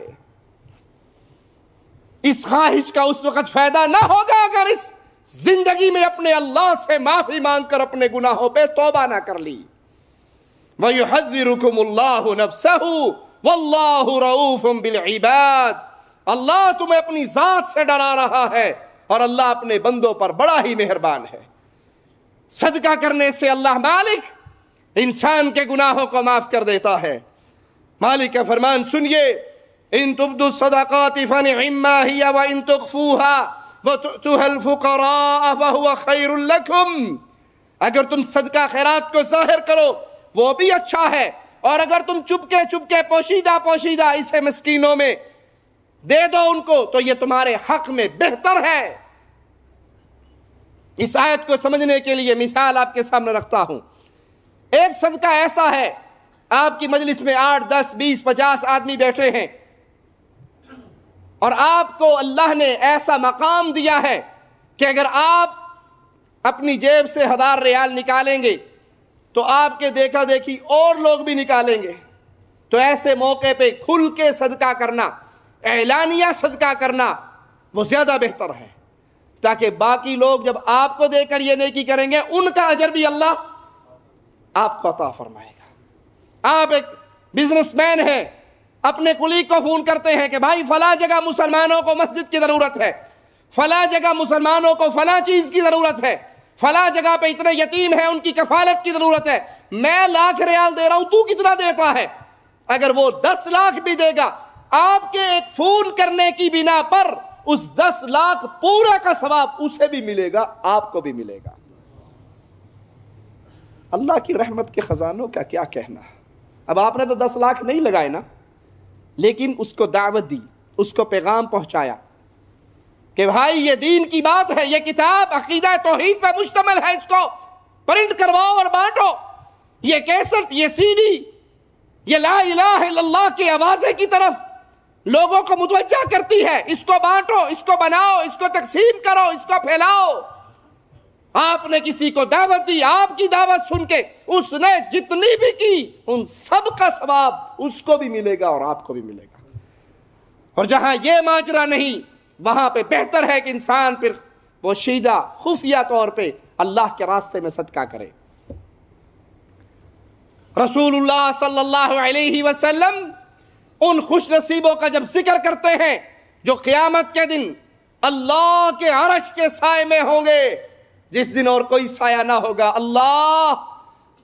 اس خواہش کا اس وقت فائدہ نہ ہوگا اگر اس زندگی میں اپنے اللہ سے معافی مانگ کر اپنے گناہوں پہ توبہ نہ کر لی۔ وَيُحَذِّرُكُمُ اللَّهُ نَفْسَهُ وَاللَّهُ رَؤُوفٌ بِالْعِبَادِ، اللہ تمہیں اپنی ذات سے ڈرا رہا ہے، اور اللہ اپنے بندوں پر بڑا ہی مہربان ہے۔ صدقہ کرنے سے اللہ مالک انسان کے گناہوں کو معاف کر دیتا ہے۔ مالک کا فرمان سنیے، ان تبدوا الصدقات فنعما هي وان تخفوها وتؤتوها الفقراء فهو خير لكم، اگر تم صدقہ خیرات کو ظاہر کرو وہ بھی اچھا ہے، اور اگر تم چپکے چپکے پوشیدہ پوشیدہ اسے مسکینوں میں دے دو ان کو تو یہ تمہارے حق میں بہتر ہے۔ اس آیت کو سمجھنے کے لیے مثال آپ کے سامنے رکھتا ہوں۔ ایک صدقہ ایسا ہے، آپ کی مجلس میں 8 10 20 50 آدمی بیٹھے ہیں، اور آپ کو اللہ نے ایسا مقام دیا ہے کہ اگر آپ اپنی جیب سے 1000 ریال نکالیں گے تو آپ کے دیکھا دیکھی اور لوگ بھی نکالیں گے۔ تو ایسے موقع پہ کھل کے صدقہ کرنا، اعلانیہ صدقہ کرنا وہ زیادہ بہتر ہے، تاکہ باقی لوگ جب آپ کو دے کر یہ نیکی کریں گے ان کا اجر بھی اللہ آپ کو عطا فرمائے گا۔ آپ ایک بزنس مین ہیں، اپنے کلیگ کو فون کرتے ہیں کہ بھائی فلاں جگہ مسلمانوں کو مسجد کی ضرورت ہے، فلاں جگہ مسلمانوں کو فلاں چیز کی ضرورت ہے، فلاں جگہ پہ اتنے یتیم ہیں ان کی کفالت کی ضرورت ہے، میں 1,00,000 ریال دے رہا ہوں، تو کتنا دیتا ہے؟ اگر وہ 10 لاکھ بھی دے گا، آپ کے ایک فون کرنے کی بنا پر اس 10 لاکھ پورا کا ثواب اسے بھی ملے گا، آپ کو بھی ملے گا۔ اللہ کی رحمت کے خزانوں کا کیا کہنا۔ اب آپ نے تو 10 لاکھ نہیں لگائے نا، لیکن اس کو دعوت دی، اس کو پیغام پہنچایا کہ بھائی یہ دین کی بات ہے، یہ کتاب عقیدہ توحید پہ مشتمل ہے، اس کو پرنٹ کرواؤ اور بانٹو۔ یہ کیسٹ، یہ سی ڈی، یہ لا الہ الا اللہ کی آوازیں کی طرف لوگوں کو متوجہ کرتی ہے، اس کو بانٹو، اس کو بناؤ، اس کو تقسیم کرو، اس کو پھیلاؤ۔ آپ نے کسی کو دعوت دی، آپ کی دعوت سن کے اس نے جتنی بھی کی ان سب کا ثواب اس کو بھی ملے گا اور آپ کو بھی ملے گا۔ اور جہاں یہ ماجرا نہیں، وہاں پہ بہتر ہے کہ انسان پھر پوشیدہ خفیہ طور پہ اللہ کے راستے میں صدقہ کرے۔ رسول اللہ صلی اللہ علیہ وسلم ان خوش نصیبوں کا جب ذکر کرتے ہیں جو قیامت کے دن اللہ کے عرش کے سائے میں ہوں گے، جس دن اور کوئی سایہ نہ ہوگا۔ اللہ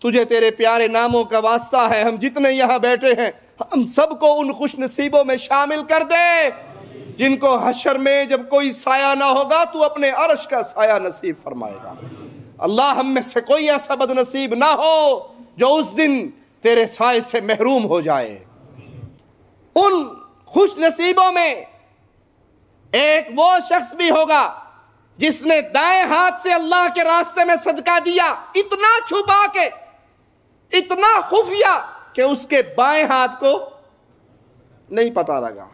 تجھے تیرے پیارے ناموں کا واسطہ ہے، ہم جتنے یہاں بیٹھے ہیں ہم سب کو ان خوش نصیبوں میں شامل کر دے جن کو حشر میں جب کوئی سایہ نہ ہوگا تو اپنے عرش کا سایہ نصیب فرمائے گا۔ اللہ ہم میں سے کوئی ایسا بد نصیب نہ ہو جو اس دن تیرے سائے سے محروم ہو جائے۔ ان خوش نصیبوں میں ایک وہ شخص بھی ہوگا جس نے دائیں ہاتھ سے اللہ کے راستے میں صدقہ دیا، اتنا چھپا کے، اتنا خفیہ کہ اس کے بائیں ہاتھ کو نہیں پتہ لگا۔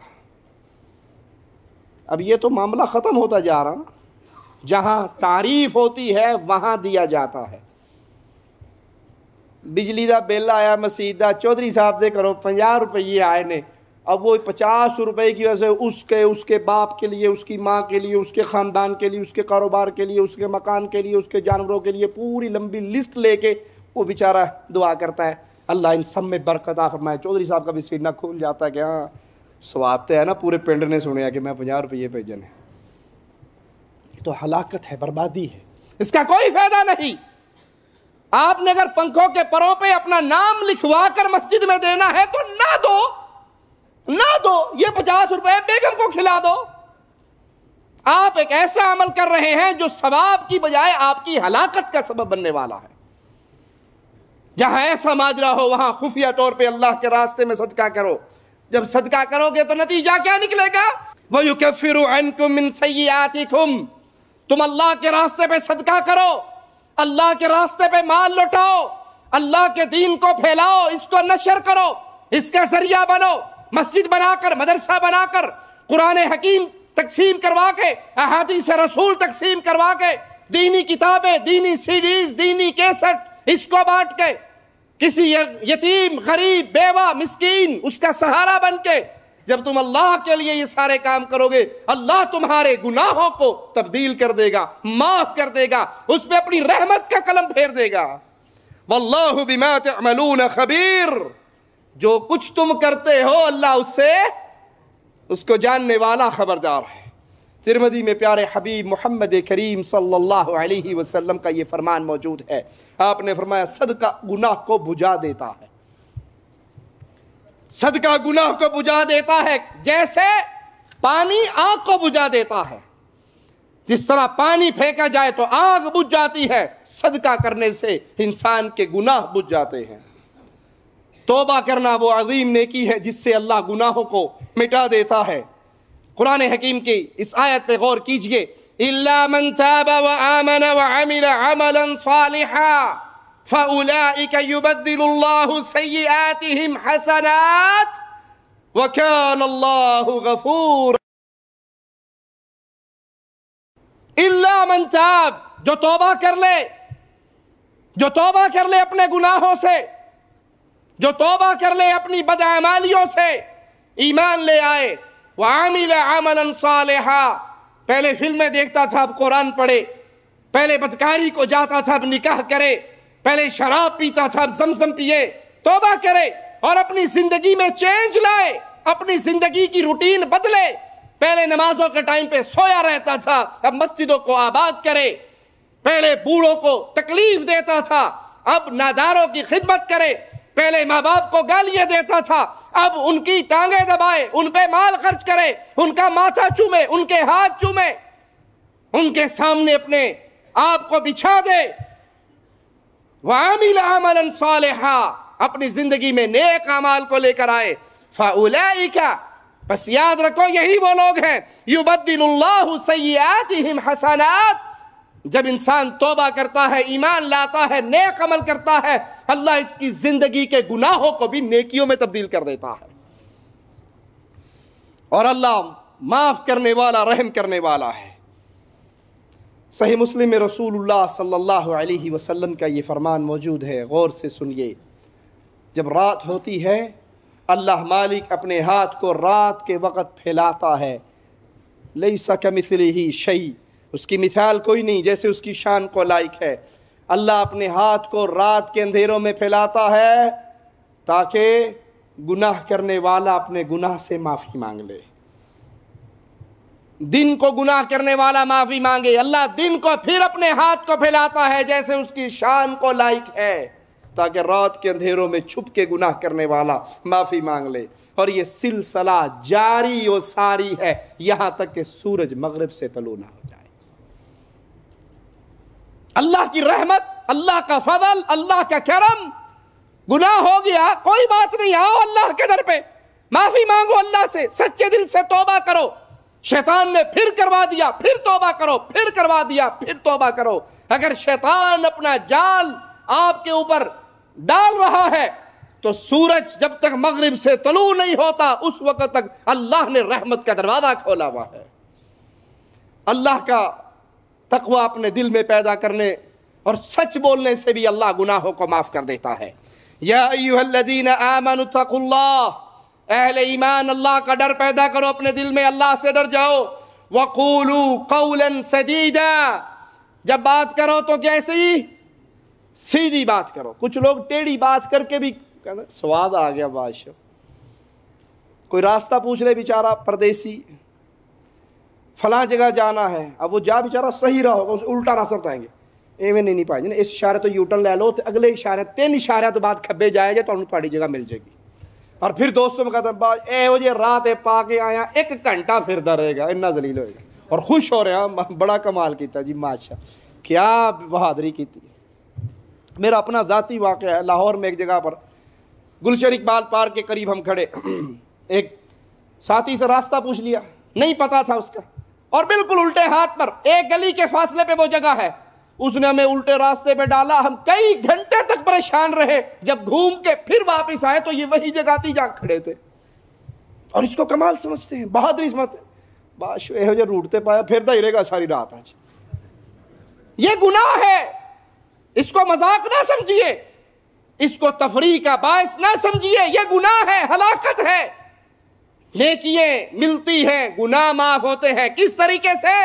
اب یہ تو معاملہ ختم ہوتا جا رہا نا، جہاں تعریف ہوتی ہے وہاں دیا جاتا ہے۔ بجلی دا بل آیا مسجد دا، چودھری صاحب دے کرو 50 روپے آئے نے، اب وہ 50 روپے کی وجہ سے اس کے باپ کے لیے، اس کی ماں کے لیے، اس کے خاندان کے لیے، اس کے کاروبار کے لیے، اس کے مکان کے لیے، اس کے جانوروں کے لیے پوری لمبی لسٹ لے کے وہ بیچارہ دعا کرتا ہے اللہ ان سب میں برکت عطا فرمائے۔ چودھری صاحب کا بھی سینہ کھل جاتا ہے کہ ہاں سواد تو ہے نا، پورے پنڈ نے سنیا کہ میں 50 روپے بھیجن ہے۔ یہ تو ہلاکت ہے، بربادی ہے، اس کا کوئی فائدہ نہیں۔ آپ نے اگر پنکھوں کے پروں پہ اپنا نام لکھوا کر مسجد میں دینا ہے تو نہ دو، نہ دو، یہ 50 روپے بیگم کو کھلا دو۔ آپ ایک ایسا عمل کر رہے ہیں جو ثواب کی بجائے آپ کی ہلاکت کا سبب بننے والا ہے۔ جہاں ایسا ماجرا ہو وہاں خفیہ طور پہ اللہ کے راستے میں صدقہ کرو۔ جب صدقہ کرو گے تو نتیجہ کیا نکلے گا؟ وَيُكَفِّرُ عَنْكُم مِّن سَيِّئَاتِكُم، تم اللہ کے راستے پہ صدقہ کرو، اللہ کے راستے پہ مال لوٹاؤ، اللہ کے دین کو پھیلاؤ، اس کو نشر کرو، اس کا ذریعہ بنو، مسجد بنا کر، مدرسہ بنا کر، قرآن حکیم تقسیم کروا کے، احادیث رسول تقسیم کروا کے، دینی کتابیں، دینی سیڈیز، دینی کیسٹ، اس کو بانٹ کے، کسی یتیم، غریب، بیوہ، مسکین، اس کا سہارا بن کے، جب تم اللہ کے لیے یہ سارے کام کرو گے، اللہ تمہارے گناہوں کو تبدیل کر دے گا، معاف کر دے گا، اس میں اپنی رحمت کا قلم پھیر دے گا۔ واللہ بما تعملون خبیر، جو کچھ تم کرتے ہو اللہ اس کو جاننے والا، خبردار ہے۔ ترمذی میں پیارے حبیب محمد کریم صلی اللہ علیہ وسلم کا یہ فرمان موجود ہے۔ آپ نے فرمایا صدقہ گناہ کو بجھا دیتا ہے، صدقہ گناہ کو بجھا دیتا ہے، جیسے پانی آگ کو بجھا دیتا ہے۔ جس طرح پانی پھینکا جائے تو آگ بجھ جاتی ہے، صدقہ کرنے سے انسان کے گناہ بجھ جاتے ہیں۔ توبہ کرنا وہ عظیم نیکی ہے جس سے اللہ گناہوں کو مٹا دیتا ہے۔ قرآن حکیم کی اس آیت پہ غور کیجئے، إِلَّا مَن تَابَ وَآمَنَ وَعَمِلَ عَمَلًا صَالِحًا فَأُولَئِكَ يُبَدِّلُ اللَّهُ سَيِّئَاتِهِمْ حَسَنَاتٍ وَكَانَ اللَّهُ غَفُورًا۔ إِلَّا مَن تَاب، جو توبہ کر لے، جو توبہ کر لے اپنے گناہوں سے، جو توبہ کر لے اپنی بدعمالیوں سے، ایمان لے آئے، وَعَمِلَ عَمَلًا صَالِحًا، پہلے فلمیں دیکھتا تھا اب قرآن پڑھے، پہلے بدکاری کو جاتا تھا اب نکاح کرے، پہلے شراب پیتا تھا اب زمزم پیے، توبہ کرے اور اپنی زندگی میں چینج لائے، اپنی زندگی کی روٹین بدلے۔ پہلے نمازوں کے ٹائم پہ سویا رہتا تھا اب مسجدوں کو آباد کرے، پہلے بوڑھوں کو تکلیف دیتا تھا اب ناداروں کی خدمت کرے، پہلے ماں باپ کو گالیاں دیتا تھا اب ان کی ٹانگیں دبائے، ان پہ مال خرچ کرے، ان کا ماتھا چومے، ان کے ہاتھ چومے، ان کے سامنے اپنے آپ کو بچھا دے۔ وَعَمِلَ عَمَلًا صَالِحًا، اپنی زندگی میں نیک اعمال کو لے کر آئے۔ فَأُولَئِكَ، بس یاد رکھو یہی وہ لوگ ہیں، يُبَدِّلُ اللَّهُ سَيِّئَاتِهِمْ حَسَنَاتٍ، جب انسان توبہ کرتا ہے، ایمان لاتا ہے، نیک عمل کرتا ہے، اللہ اس کی زندگی کے گناہوں کو بھی نیکیوں میں تبدیل کر دیتا ہے، اور اللہ معاف کرنے والا، رحم کرنے والا ہے۔ صحیح مسلم میں رسول اللہ صلی اللہ علیہ وسلم کا یہ فرمان موجود ہے، غور سے سنیے۔ جب رات ہوتی ہے اللہ مالک اپنے ہاتھ کو رات کے وقت پھیلاتا ہے، لیس کمثلہ شیء، اس کی مثال کوئی نہیں جیسے اس کی شان کو لائق ہے۔ اللہ اپنے ہاتھ کو رات کے اندھیروں میں پھیلاتا ہے تاکہ گناہ کرنے والا اپنے گناہ سے معافی مانگ لے، دن کو گناہ کرنے والا معافی مانگے، اللہ دن کو پھر اپنے ہاتھ کو پھیلاتا ہے جیسے اس کی شان کو لائق ہے تاکہ رات کے اندھیروں میں چھپ کے گناہ کرنے والا معافی مانگ لے، اور یہ سلسلہ جاری و ساری ہے یہاں تک کہ سورج مغرب سے طلوع نہ ہو جائے۔ اللہ کی رحمت، اللہ کا فضل، اللہ کا کرم، گناہ ہو گیا کوئی بات نہیں، آؤ اللہ کے در پہ، معافی مانگو اللہ سے، سچے دل سے توبہ کرو۔ شیطان نے پھر کروا دیا، پھر توبہ کرو، پھر کروا دیا، پھر توبہ کرو۔ اگر شیطان اپنا جال آپ کے اوپر ڈال رہا ہے تو سورج جب تک مغرب سے طلوع نہیں ہوتا اس وقت تک اللہ نے رحمت کا دروازہ کھولا ہوا ہے۔ اللہ کا تقوی اپنے دل میں پیدا کرنے اور سچ بولنے سے بھی اللہ گناہوں کو معاف کر دیتا ہے۔ یا ایھا الذین آمنوا اتقوا اللہ، اہل ایمان اللہ کا ڈر پیدا کرو اپنے دل میں، اللہ سے ڈر جاؤ۔ وقولوا قولا سدیدا، جب بات کرو تو کیسی؟ سیدھی بات کرو۔ کچھ لوگ ٹیڑھی بات کر کے بھی کہتے ہیں سواد آ گیا بادشاہ۔ کوئی راستہ پوچھ لے بیچارہ پردیسی، فلاں جگہ جانا ہے، اب وہ جا بیچارہ صحیح رہا ہوگا، اسے الٹا راستہ بتائیں گے، ایویں نہیں پائیں گے، اس اشارے تو یوٹن لے لو، اگلے اشارے 3 اشارے تو بعد کھبے جائے جائے تو انہوں تھوڑی جگہ مل جائے گی۔ اور پھر دوستوں میں کہتا ہے اے وہ جی رات پا کے آیا 1 گھنٹہ پھردا رہے گا، اتنا ذلیل ہوئے گا، اور خوش ہو رہے ہیں بڑا کمال کیتا جی ماشاء، کیا بہادری کی تھی۔ میرا اپنا ذاتی واقعہ ہے، لاہور میں ایک جگہ پر گلشن اقبال پارک کے قریب ہم کھڑے، ایک ساتھی سے راستہ پوچھ لیا، نہیں پتا تھا اس کا، اور بالکل الٹے ہاتھ پر 1 گلی کے فاصلے پہ وہ جگہ ہے، اس نے ہمیں الٹے راستے پہ ڈالا، ہم کئی گھنٹے تک پریشان رہے، جب گھوم کے پھر واپس آئے تو یہ وہی جگہ تھی جہاں کھڑے تھے، اور اس کو کمال سمجھتے ہیں، بہادری سمجھتے ہیں۔ باش یہ جو روٹتے پایا پھردا ہی رہے گا ساری رات آج۔ یہ گناہ ہے، اس کو مذاق نہ سمجھیے، اس کو تفریح کا باعث نہ سمجھیے، یہ گناہ ہے، ہلاکت ہے۔ نیکیاں ملتی ہیں، گناہ معاف ہوتے ہیں، کس طریقے سے؟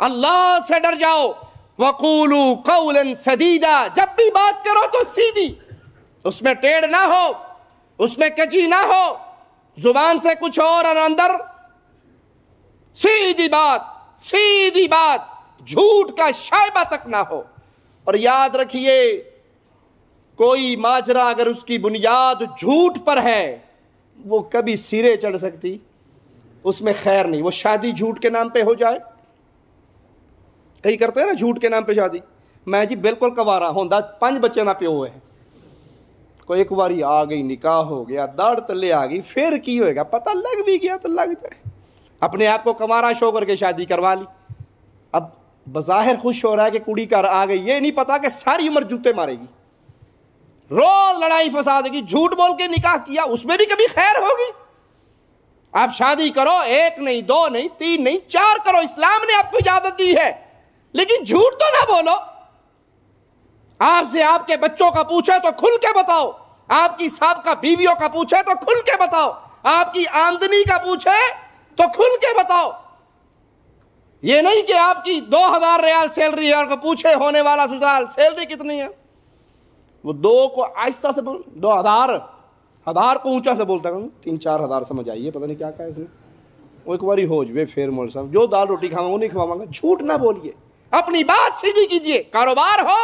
اللہ سے ڈر جاؤ۔ وَقُولُوا قَوْلًا سَدِيدًا، جب بھی بات کرو تو سیدھی، اس میں ٹیڑھ نہ ہو، اس میں کجی نہ ہو، زبان سے کچھ اور اندر سیدھی بات، سیدھی بات، جھوٹ کا شائبہ تک نہ ہو۔ اور یاد رکھیے کوئی ماجرا اگر اس کی بنیاد جھوٹ پر ہے وہ کبھی سرے چڑھ سکتی، اس میں خیر نہیں۔ وہ شادی جھوٹ کے نام پہ ہو جائے، کئی کرتے ہیں نا جھوٹ کے نام پہ شادی، میں جی بالکل کوارا ہوندا 5 بچے نہ پیو ہوئے ہیں، کوئی ایک باری آ گئی نکاح ہو گیا داڑھ تلے آ گئی، پھر کی ہوئے گا، پتہ لگ بھی گیا تو لگ جائے، اپنے آپ کو کوارا شو کر کے شادی کروا لی، اب بظاہر خوش ہو رہا ہے کہ کڑی کر آ گئی، یہ نہیں پتا کہ ساری عمر جوتے مارے گی، روز لڑائی فساد کی، جھوٹ بول کے نکاح کیا، اس میں بھی کبھی خیر ہوگی؟ آپ شادی کرو 1 نہیں 2 نہیں 3 نہیں 4 کرو، اسلام نے آپ کو اجازت دی ہے، لیکن جھوٹ تو نہ بولو۔ آپ سے آپ کے بچوں کا پوچھے تو کھل کے بتاؤ، آپ کی سابقہ بیویوں کا پوچھے تو کھل کے بتاؤ، آپ کی آمدنی کا پوچھے تو کھل کے بتاؤ۔ یہ نہیں کہ آپ کی 2000 ریال سیلری ہے اور کو پوچھے ہونے والا سسرال سیلری کتنی ہے، وہ 2 کو آہستہ سے بول، 2000 ہزار کو اونچا سے بولتا ہے، 3-4 ہزار سمجھ آئیے، پتہ نہیں کیا کہا اس نے، وہ ایک باری ہو جوے پھر مول صاحب جو دال روٹی کھاؤں وہ نہیں کھواؤں گا۔ جھوٹ نہ بولیے، اپنی بات سیدھی کیجئے، کاروبار ہو،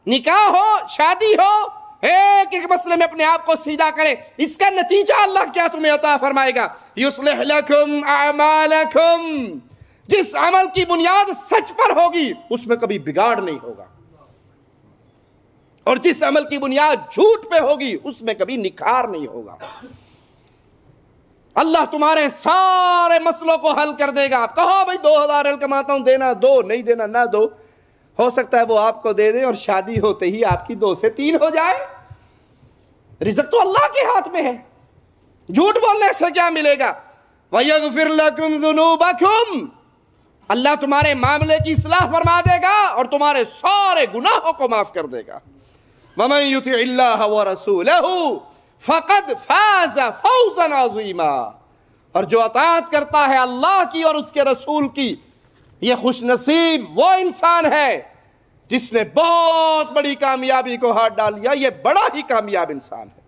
نکاح ہو، شادی ہو، ایک ایک مسئلے میں اپنے آپ کو سیدھا کریں، اس کا نتیجہ اللہ کیا تمہیں عطا فرمائے گا؟ یصلح لکم اعمالکم، جس عمل کی بنیاد سچ پر ہوگی اس میں کبھی بگاڑ نہیں ہوگا، اور جس عمل کی بنیاد جھوٹ پہ ہوگی اس میں کبھی نکھار نہیں ہوگا۔ اللہ تمہارے سارے مسئلوں کو حل کر دے گا۔ کہو بھائی 2000 ریال کماتا ہوں، دینا دو، نہیں دینا نہ دو، ہو سکتا ہے وہ آپ کو دے دیں اور شادی ہوتے ہی آپ کی 2 سے 3 ہو جائے۔ رزق تو اللہ کے ہاتھ میں ہے، جھوٹ بولنے سے کیا ملے گا؟ وَيَغْفِرْ لَكُمْ ذُنُوبَكُمْ، اللہ تمہارے معاملے کی اصلاح فرما دے گا اور تمہارے سارے گناہوں کو معاف کر دے گا۔ وَمَن يُطِعِ اللَّهَ وَرَسُولَهُ فَقَدْ فَازَ فَوْزًا عَظِيمًا، اور جو اطاعت کرتا ہے اللہ کی اور اس کے رسول کی، یہ خوش نصیب وہ انسان ہے جس نے بہت بڑی کامیابی کو ہاتھ ڈال لیا، یہ بڑا ہی کامیاب انسان ہے۔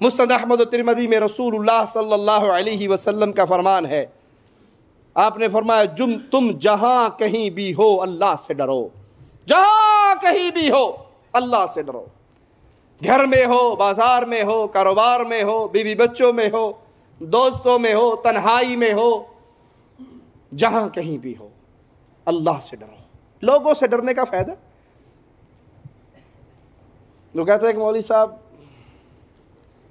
مسند احمد و ترمذی میں رسول اللہ صلی اللہ علیہ وسلم کا فرمان ہے، آپ نے فرمایا تم جہاں کہیں بھی ہو اللہ سے ڈرو، جہاں کہیں بھی ہو اللہ سے ڈرو، گھر میں ہو، بازار میں ہو، کاروبار میں ہو، بیوی بچوں میں ہو، دوستوں میں ہو، تنہائی میں ہو، جہاں کہیں بھی ہو اللہ سے ڈرو۔ لوگوں سے ڈرنے کا فائدہ، لوگ کہتے ہیں کہ مولوی صاحب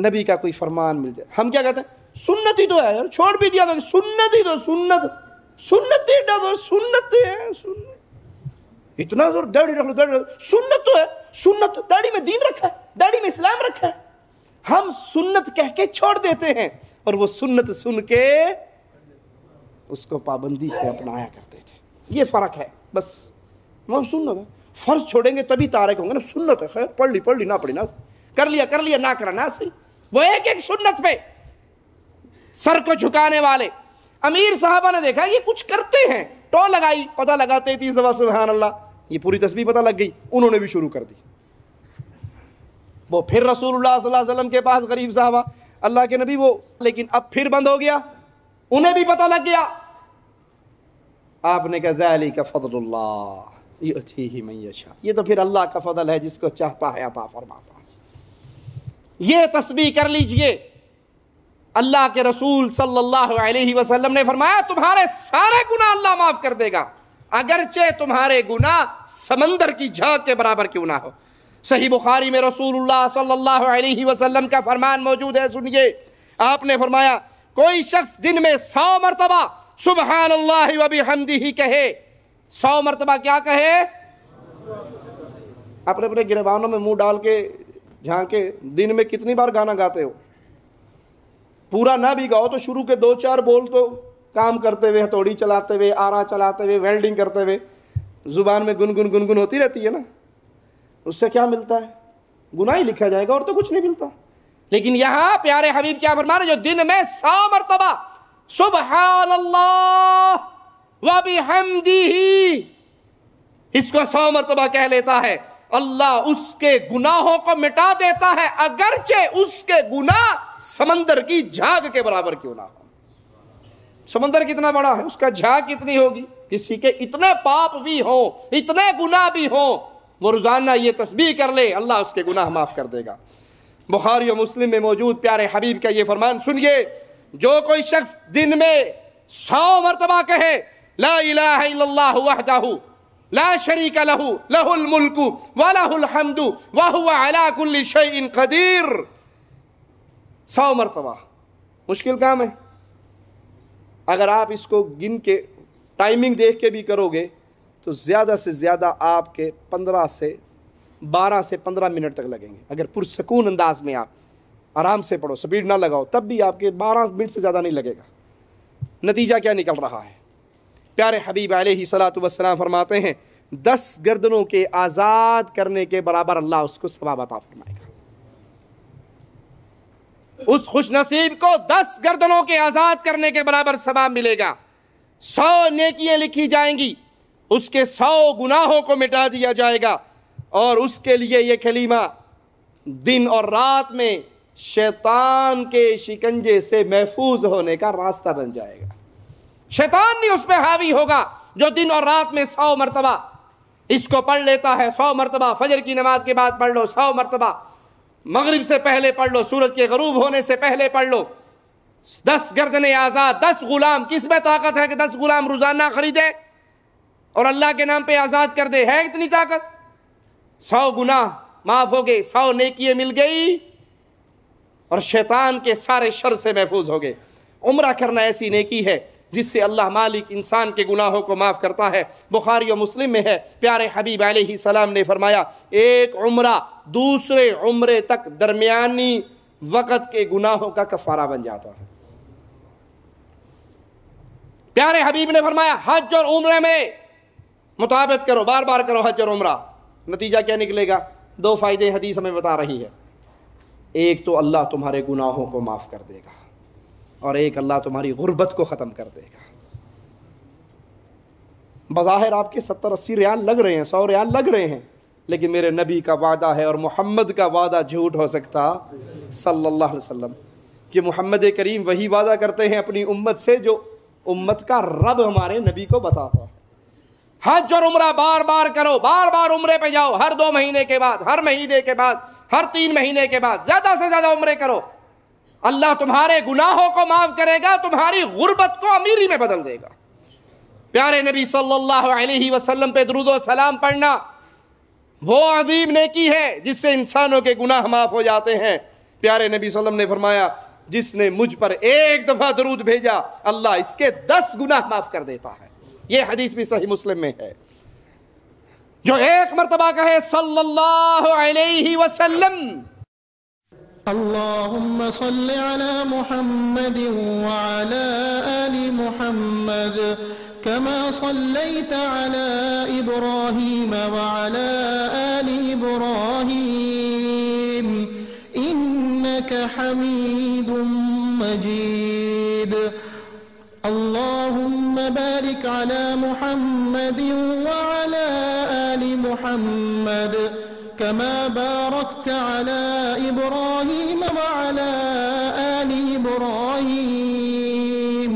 نبی کا کوئی فرمان مل جائے، ہم کیا کہتے ہیں سنت ہی تو ہے یار، چھوڑ بھی دیا تو سنت ہی تو، سنت ہے، اتنا زور داڑھی رکھ لو، سنت تو ہے، سنت داڑھی میں دین رکھا ہے، داڑھی میں اسلام رکھا ہے، ہم سنت کہہ کے چھوڑ دیتے ہیں اور وہ سنت سن کے اس کو پابندی سے اپنایا کرتے تھے. یہ فرق ہے بس. وہ سنت ہے، فرض چھوڑیں گے تبھی تارک ہوں گے نا. سنت ہے خیر پڑھ لی نہ پڑھی نہ، کر لیا نہ کرا نہ صحیح. وہ ایک سنت پہ سر کو جھکانے والے امیر صحابہ نے دیکھا یہ کچھ کرتے ہیں، ٹو لگائی، پتہ لگاتے 30 دفعہ سبحان اللہ، یہ پوری تسبیح پتہ لگ گئی، انہوں نے بھی شروع کر دی. وہ پھر رسول اللہ صلی اللہ علیہ وسلم کے پاس غریب صحابہ، اللہ کے نبی وہ، لیکن اب پھر بند ہو گیا، انہیں بھی پتہ لگ گیا. آپ نے کہا ذالک فضل اللہ یؤتیہ من یشاء، یہ تو پھر اللہ کا فضل ہے، جس کو چاہتا ہے عطا فرماتا ہے. یہ تسبیح کر لیجئے. اللہ کے رسول صلی اللہ علیہ وسلم نے فرمایا تمہارے سارے گناہ اللہ معاف کر دے گا، اگرچہ تمہارے گناہ سمندر کی جھاگ کے برابر کیوں نہ ہو. صحیح بخاری میں رسول اللہ صلی اللہ علیہ وسلم کا فرمان موجود ہے، سنیے. آپ نے فرمایا کوئی شخص دن میں 100 مرتبہ سبحان اللہ و بحمدہ کہے، 100 مرتبہ کیا کہے؟ اپنے گریبانوں میں منہ ڈال کے جھانکے دن میں کتنی بار گانا گاتے ہو؟ پورا نہ بھی گاؤ تو شروع کے 2-4 بول تو کام کرتے ہوئے، ہتھوڑی چلاتے ہوئے، آرا چلاتے ہوئے، ویلڈنگ کرتے ہوئے زبان میں گنگن ہوتی رہتی ہے نا. اس سے کیا ملتا ہے؟ گناہ ہی لکھا جائے گا اور تو کچھ نہیں ملتا. لیکن یہاں پیارے حبیب کیا فرما رہے جو دن میں 100 مرتبہ سبحان اللہ و بحمدہ، اس کو 100 مرتبہ کہہ لیتا ہے، اللہ اس کے گناہوں کو مٹا دیتا ہے، اگرچہ اس کے گناہ سمندر کی جھاگ کے برابر کیوں نہ ہو. سمندر کتنا بڑا ہے، اس کا جھاگ کتنی ہوگی؟ کسی کے اتنے پاپ بھی ہوں، اتنے گناہ بھی ہوں، وہ روزانہ یہ تسبیح کر لے، اللہ اس کے گناہ معاف کر دے گا. بخاری و مسلم میں موجود پیارے حبیب کا یہ فرمان سنیے، جو کوئی شخص دن میں 100 مرتبہ کہے لا الہ الا اللہ وحدہ لا شریک لہ لہ الملک ولہ الحمد وہو علی کل شیء قدیر، 100 مرتبہ مشکل کام ہے. اگر آپ اس کو گن کے ٹائمنگ دیکھ کے بھی کرو گے تو زیادہ سے زیادہ آپ کے 12 سے 15 منٹ تک لگیں گے. اگر پرسکون انداز میں آپ آرام سے پڑھو، سپیڈ نہ لگاؤ، تب بھی آپ کے 12 منٹ سے زیادہ نہیں لگے گا. نتیجہ کیا نکل رہا ہے؟ پیارے حبیب علیہ الصلوۃ والسلام فرماتے ہیں 10 گردنوں کے آزاد کرنے کے برابر اللہ اس کو ثواب عطا فرمائے گا. اس خوش نصیب کو 10 گردنوں کے آزاد کرنے کے برابر ثواب ملے گا. 100 نیکیاں لکھی جائیں گی، اس کے 100 گناہوں کو مٹا دیا جائے گا، اور اس کے لیے یہ کلمہ دن اور رات میں شیطان کے شکنجے سے محفوظ ہونے کا راستہ بن جائے گا. شیطان نہیں اس پہ حاوی ہوگا. جو دن اور رات میں 100 مرتبہ اس کو پڑھ لیتا ہے، 100 مرتبہ فجر کی نماز کے بعد پڑھ لو، 100 مرتبہ مغرب سے پہلے پڑھ لو، سورج کے غروب ہونے سے پہلے پڑھ لو. 10 گردنیں آزاد، 10 غلام. کس میں طاقت ہے کہ 10 غلام روزانہ خریدے اور اللہ کے نام پہ آزاد کر دے؟ ہے اتنی طاقت؟ 100 گناہ معاف ہو گئے، 100 نیکیاں مل گئی، اور شیطان کے سارے شر سے محفوظ ہو گئے. عمرہ کرنا ایسی نیکی ہے جس سے اللہ مالک انسان کے گناہوں کو معاف کرتا ہے. بخاری و مسلم میں ہے، پیارے حبیب علیہ السلام نے فرمایا ایک عمرہ دوسرے عمرے تک درمیانی وقت کے گناہوں کا کفارہ بن جاتا ہے. پیارے حبیب نے فرمایا حج اور عمرے میں مطابقت کرو، بار بار کرو حج اور عمرہ. نتیجہ کیا نکلے گا؟ 2 فائدے حدیث ہمیں بتا رہی ہے. ایک تو اللہ تمہارے گناہوں کو معاف کر دے گا، اور ایک اللہ تمہاری غربت کو ختم کر دے گا. بظاہر آپ کے 70-80 ریال لگ رہے ہیں، 100 ریال لگ رہے ہیں، لیکن میرے نبی کا وعدہ ہے اور محمد کا وعدہ جھوٹ ہو سکتا صلی اللہ علیہ وسلم، کہ محمد کریم وہی وعدہ کرتے ہیں اپنی امت سے جو امت کا رب ہمارے نبی کو بتاتا ہے. حج اور عمرہ بار بار کرو، بار بار عمرے پہ جاؤ، ہر 2 مہینے کے بعد، ہر مہینے کے بعد، ہر 3 مہینے کے بعد زیادہ سے زیادہ عمرے کرو. اللہ تمہارے گناہوں کو معاف کرے گا، تمہاری غربت کو امیری میں بدل دے گا. پیارے نبی صلی اللہ علیہ وسلم پہ درود و سلام پڑھنا وہ عظیم نیکی ہے جس سے انسانوں کے گناہ معاف ہو جاتے ہیں. پیارے نبی صلی اللہ علیہ وسلم نے فرمایا جس نے مجھ پر ایک دفعہ درود بھیجا اللہ اس کے 10 گناہ معاف کر دیتا ہے. یہ حدیث بھی صحیح مسلم میں ہے. جو ایک مرتبہ کہے صلی اللہ علیہ وسلم اللهم صل على محمد وعلى آل محمد كما صليت على إبراهيم وعلى آل إبراهيم إنك حميد مجيد. اللهم بارك على محمد وعلى آل محمد كما باركت على إبراهيم وعلى آل إبراهيم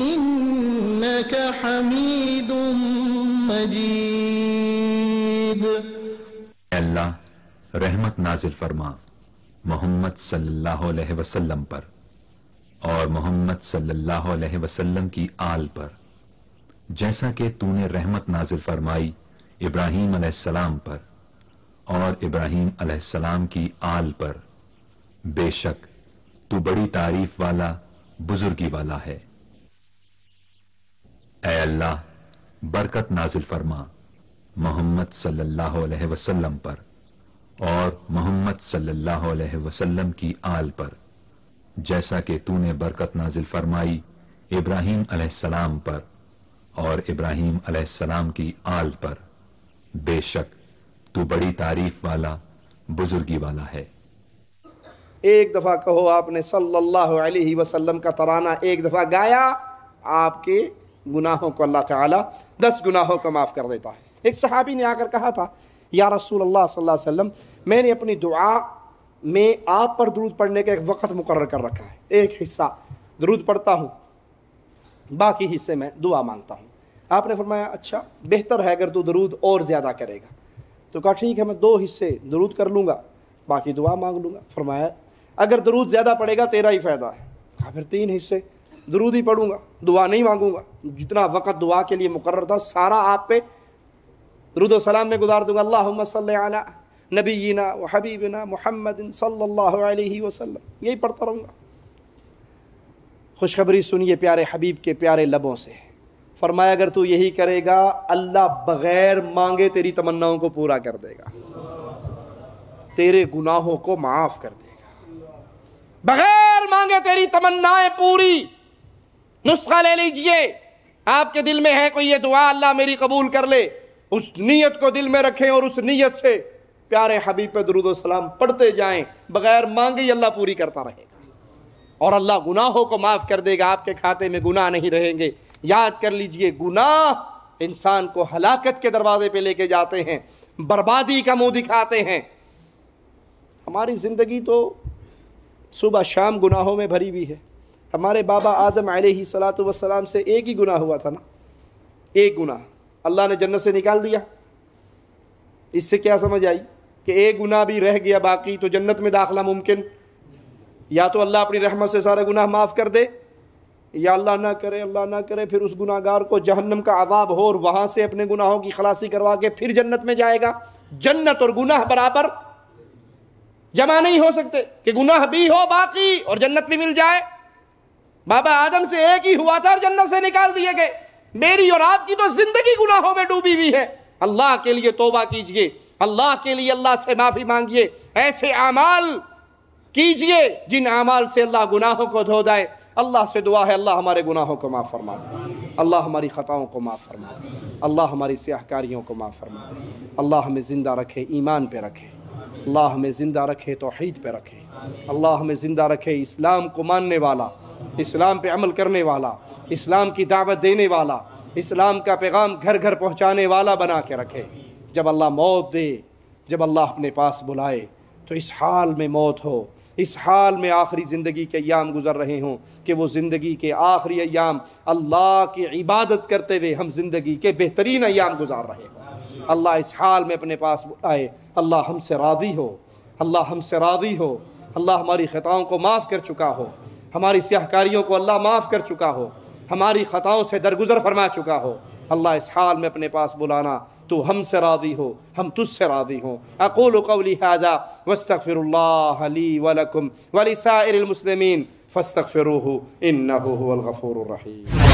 إنك حميد مجيد. اللہ رحمت نازل فرما محمد صلی اللہ علیہ وسلم پر اور محمد صلی اللہ علیہ وسلم کی آل پر جیسا کہ تو نے رحمت نازل فرمائی ابراہیم علیہ السلام پر اور ابراہیم علیہ السلام کی آل پر. بے شک تو بڑی تعریف والا بزرگی والا ہے. اے اللہ برکت نازل فرما محمد صلی اللہ علیہ وسلم پر اور محمد صلی اللہ علیہ وسلم کی آل پر جیسا کہ تو نے برکت نازل فرمائی ابراہیم علیہ السلام پر اور ابراہیم علیہ السلام کی آل پر. بے شک تو بڑی تعریف والا بزرگی والا ہے. ایک دفعہ کہو آپ نے صلی اللہ علیہ وسلم کا ترانہ ایک دفعہ گایا آپ کے گناہوں کو اللہ تعالیٰ 10 گناہوں کو معاف کر دیتا ہے. ایک صحابی نے آ کر کہا تھا یا رسول اللہ صلی اللہ علیہ وسلم میں نے اپنی دعا میں آپ پر درود پڑھنے کا ایک وقت مقرر کر رکھا ہے. ایک حصہ درود پڑھتا ہوں باقی حصے میں دعا مانگتا ہوں. آپ نے فرمایا اچھا بہتر ہے اگر تو درود اور زیادہ کرے گا. تو کہا ٹھیک ہے میں 2 حصے درود کر لوں گا باقی دعا مانگ لوں گا. فرمایا اگر درود زیادہ پڑے گا تیرا ہی فائدہ ہے. کہا پھر 3 حصے درود ہی پڑھوں گا دعا نہیں مانگوں گا. جتنا وقت دعا کے لیے مقرر تھا سارا آپ پہ درود و سلام میں گزار دوں گا. اللہم صلی علی نبینا و حبیبنا محمد صلی اللہ علیہ وسلم یہی پڑھتا رہوں گا. خوشخبری سنیے پیارے حبیب کے پیارے لبوں سے. فرمایا اگر تو یہی کرے گا اللہ بغیر مانگے تیری تمناؤں کو پورا کر دے گا تیرے گناہوں کو معاف کر دے گا. بغیر مانگے تیری تمنائیں پوری. نسخہ لے لیجئے آپ کے دل میں ہے کوئی یہ دعا اللہ میری قبول کر لے اس نیت کو دل میں رکھیں اور اس نیت سے پیارے حبیب پہ درود و سلام پڑھتے جائیں. بغیر مانگے اللہ پوری کرتا رہے گا اور اللہ گناہوں کو معاف کر دے گا. آپ کے کھاتے میں گناہ نہیں رہیں گے. یاد کر لیجئے گناہ انسان کو ہلاکت کے دروازے پہ لے کے جاتے ہیں بربادی کا منہ دکھاتے ہیں. ہماری زندگی تو صبح شام گناہوں میں بھری ہوئی ہے. ہمارے بابا آدم علیہ السلام سے ایک ہی گناہ ہوا تھا نا. ایک گناہ اللہ نے جنت سے نکال دیا. اس سے کیا سمجھ آئی کہ ایک گناہ بھی رہ گیا باقی تو جنت میں داخلہ ممکن. یا تو اللہ اپنی رحمت سے سارے گناہ معاف کر دے یا اللہ نہ کرے پھر اس گناہ گار کو جہنم کا عذاب ہو اور وہاں سے اپنے گناہوں کی خلاصی کروا کے پھر جنت میں جائے گا. جنت اور گناہ برابر جمع نہیں ہو سکتے کہ گناہ بھی ہو باقی اور جنت بھی مل جائے. بابا آدم سے ایک ہی ہوا تھا اور جنت سے نکال دیے گئے. میری اور آپ کی تو زندگی گناہوں میں ڈوبی ہوئی ہے. اللہ کے لیے توبہ کیجئے اللہ کے لیے اللہ سے معافی مانگیے. ایسے اعمال کیجئے جن اعمال سے اللہ گناہوں کو دھو دائے. اللہ سے دعا ہے اللہ ہمارے گناہوں کو معاف فرما دے. اللہ ہماری خطاؤں کو معاف فرما دے. اللہ ہماری سیاہ کاریوں کو معاف فرما دے. اللہ ہمیں زندہ رکھے ایمان پہ رکھے. اللہ ہمیں زندہ رکھے توحید پہ رکھے. اللہ ہمیں زندہ رکھے اسلام کو ماننے والا اسلام پہ عمل کرنے والا اسلام کی دعوت دینے والا اسلام کا پیغام گھر گھر پہنچانے والا بنا کے رکھے. جب اللہ موت دے جب اللہ اپنے پاس بلائے تو اس حال میں موت ہو اس حال میں آخری زندگی کے ایام گزر رہے ہوں کہ وہ زندگی کے آخری ایام اللہ کی عبادت کرتے ہوئے ہم زندگی کے بہترین ایام گزار رہے ہوں. اللہ اس حال میں اپنے پاس بلائے. اللہ ہم سے راضی ہو اللہ ہم سے راضی ہو. اللہ ہماری خطاؤں کو معاف کر چکا ہو. ہماری سیاہ کاریوں کو اللہ معاف کر چکا ہو. ہماری خطاؤں سے درگزر فرما چکا ہو. اللہ اس حال میں اپنے پاس بلانا تو ہم سے راضی ہو، ہم تجھ سے راضی ہوں۔ اقول قولی ھذا واستغفر اللہ لی ولکم ولسائر المسلمین فاستغفروہ انہ هو الغفور الرحیم۔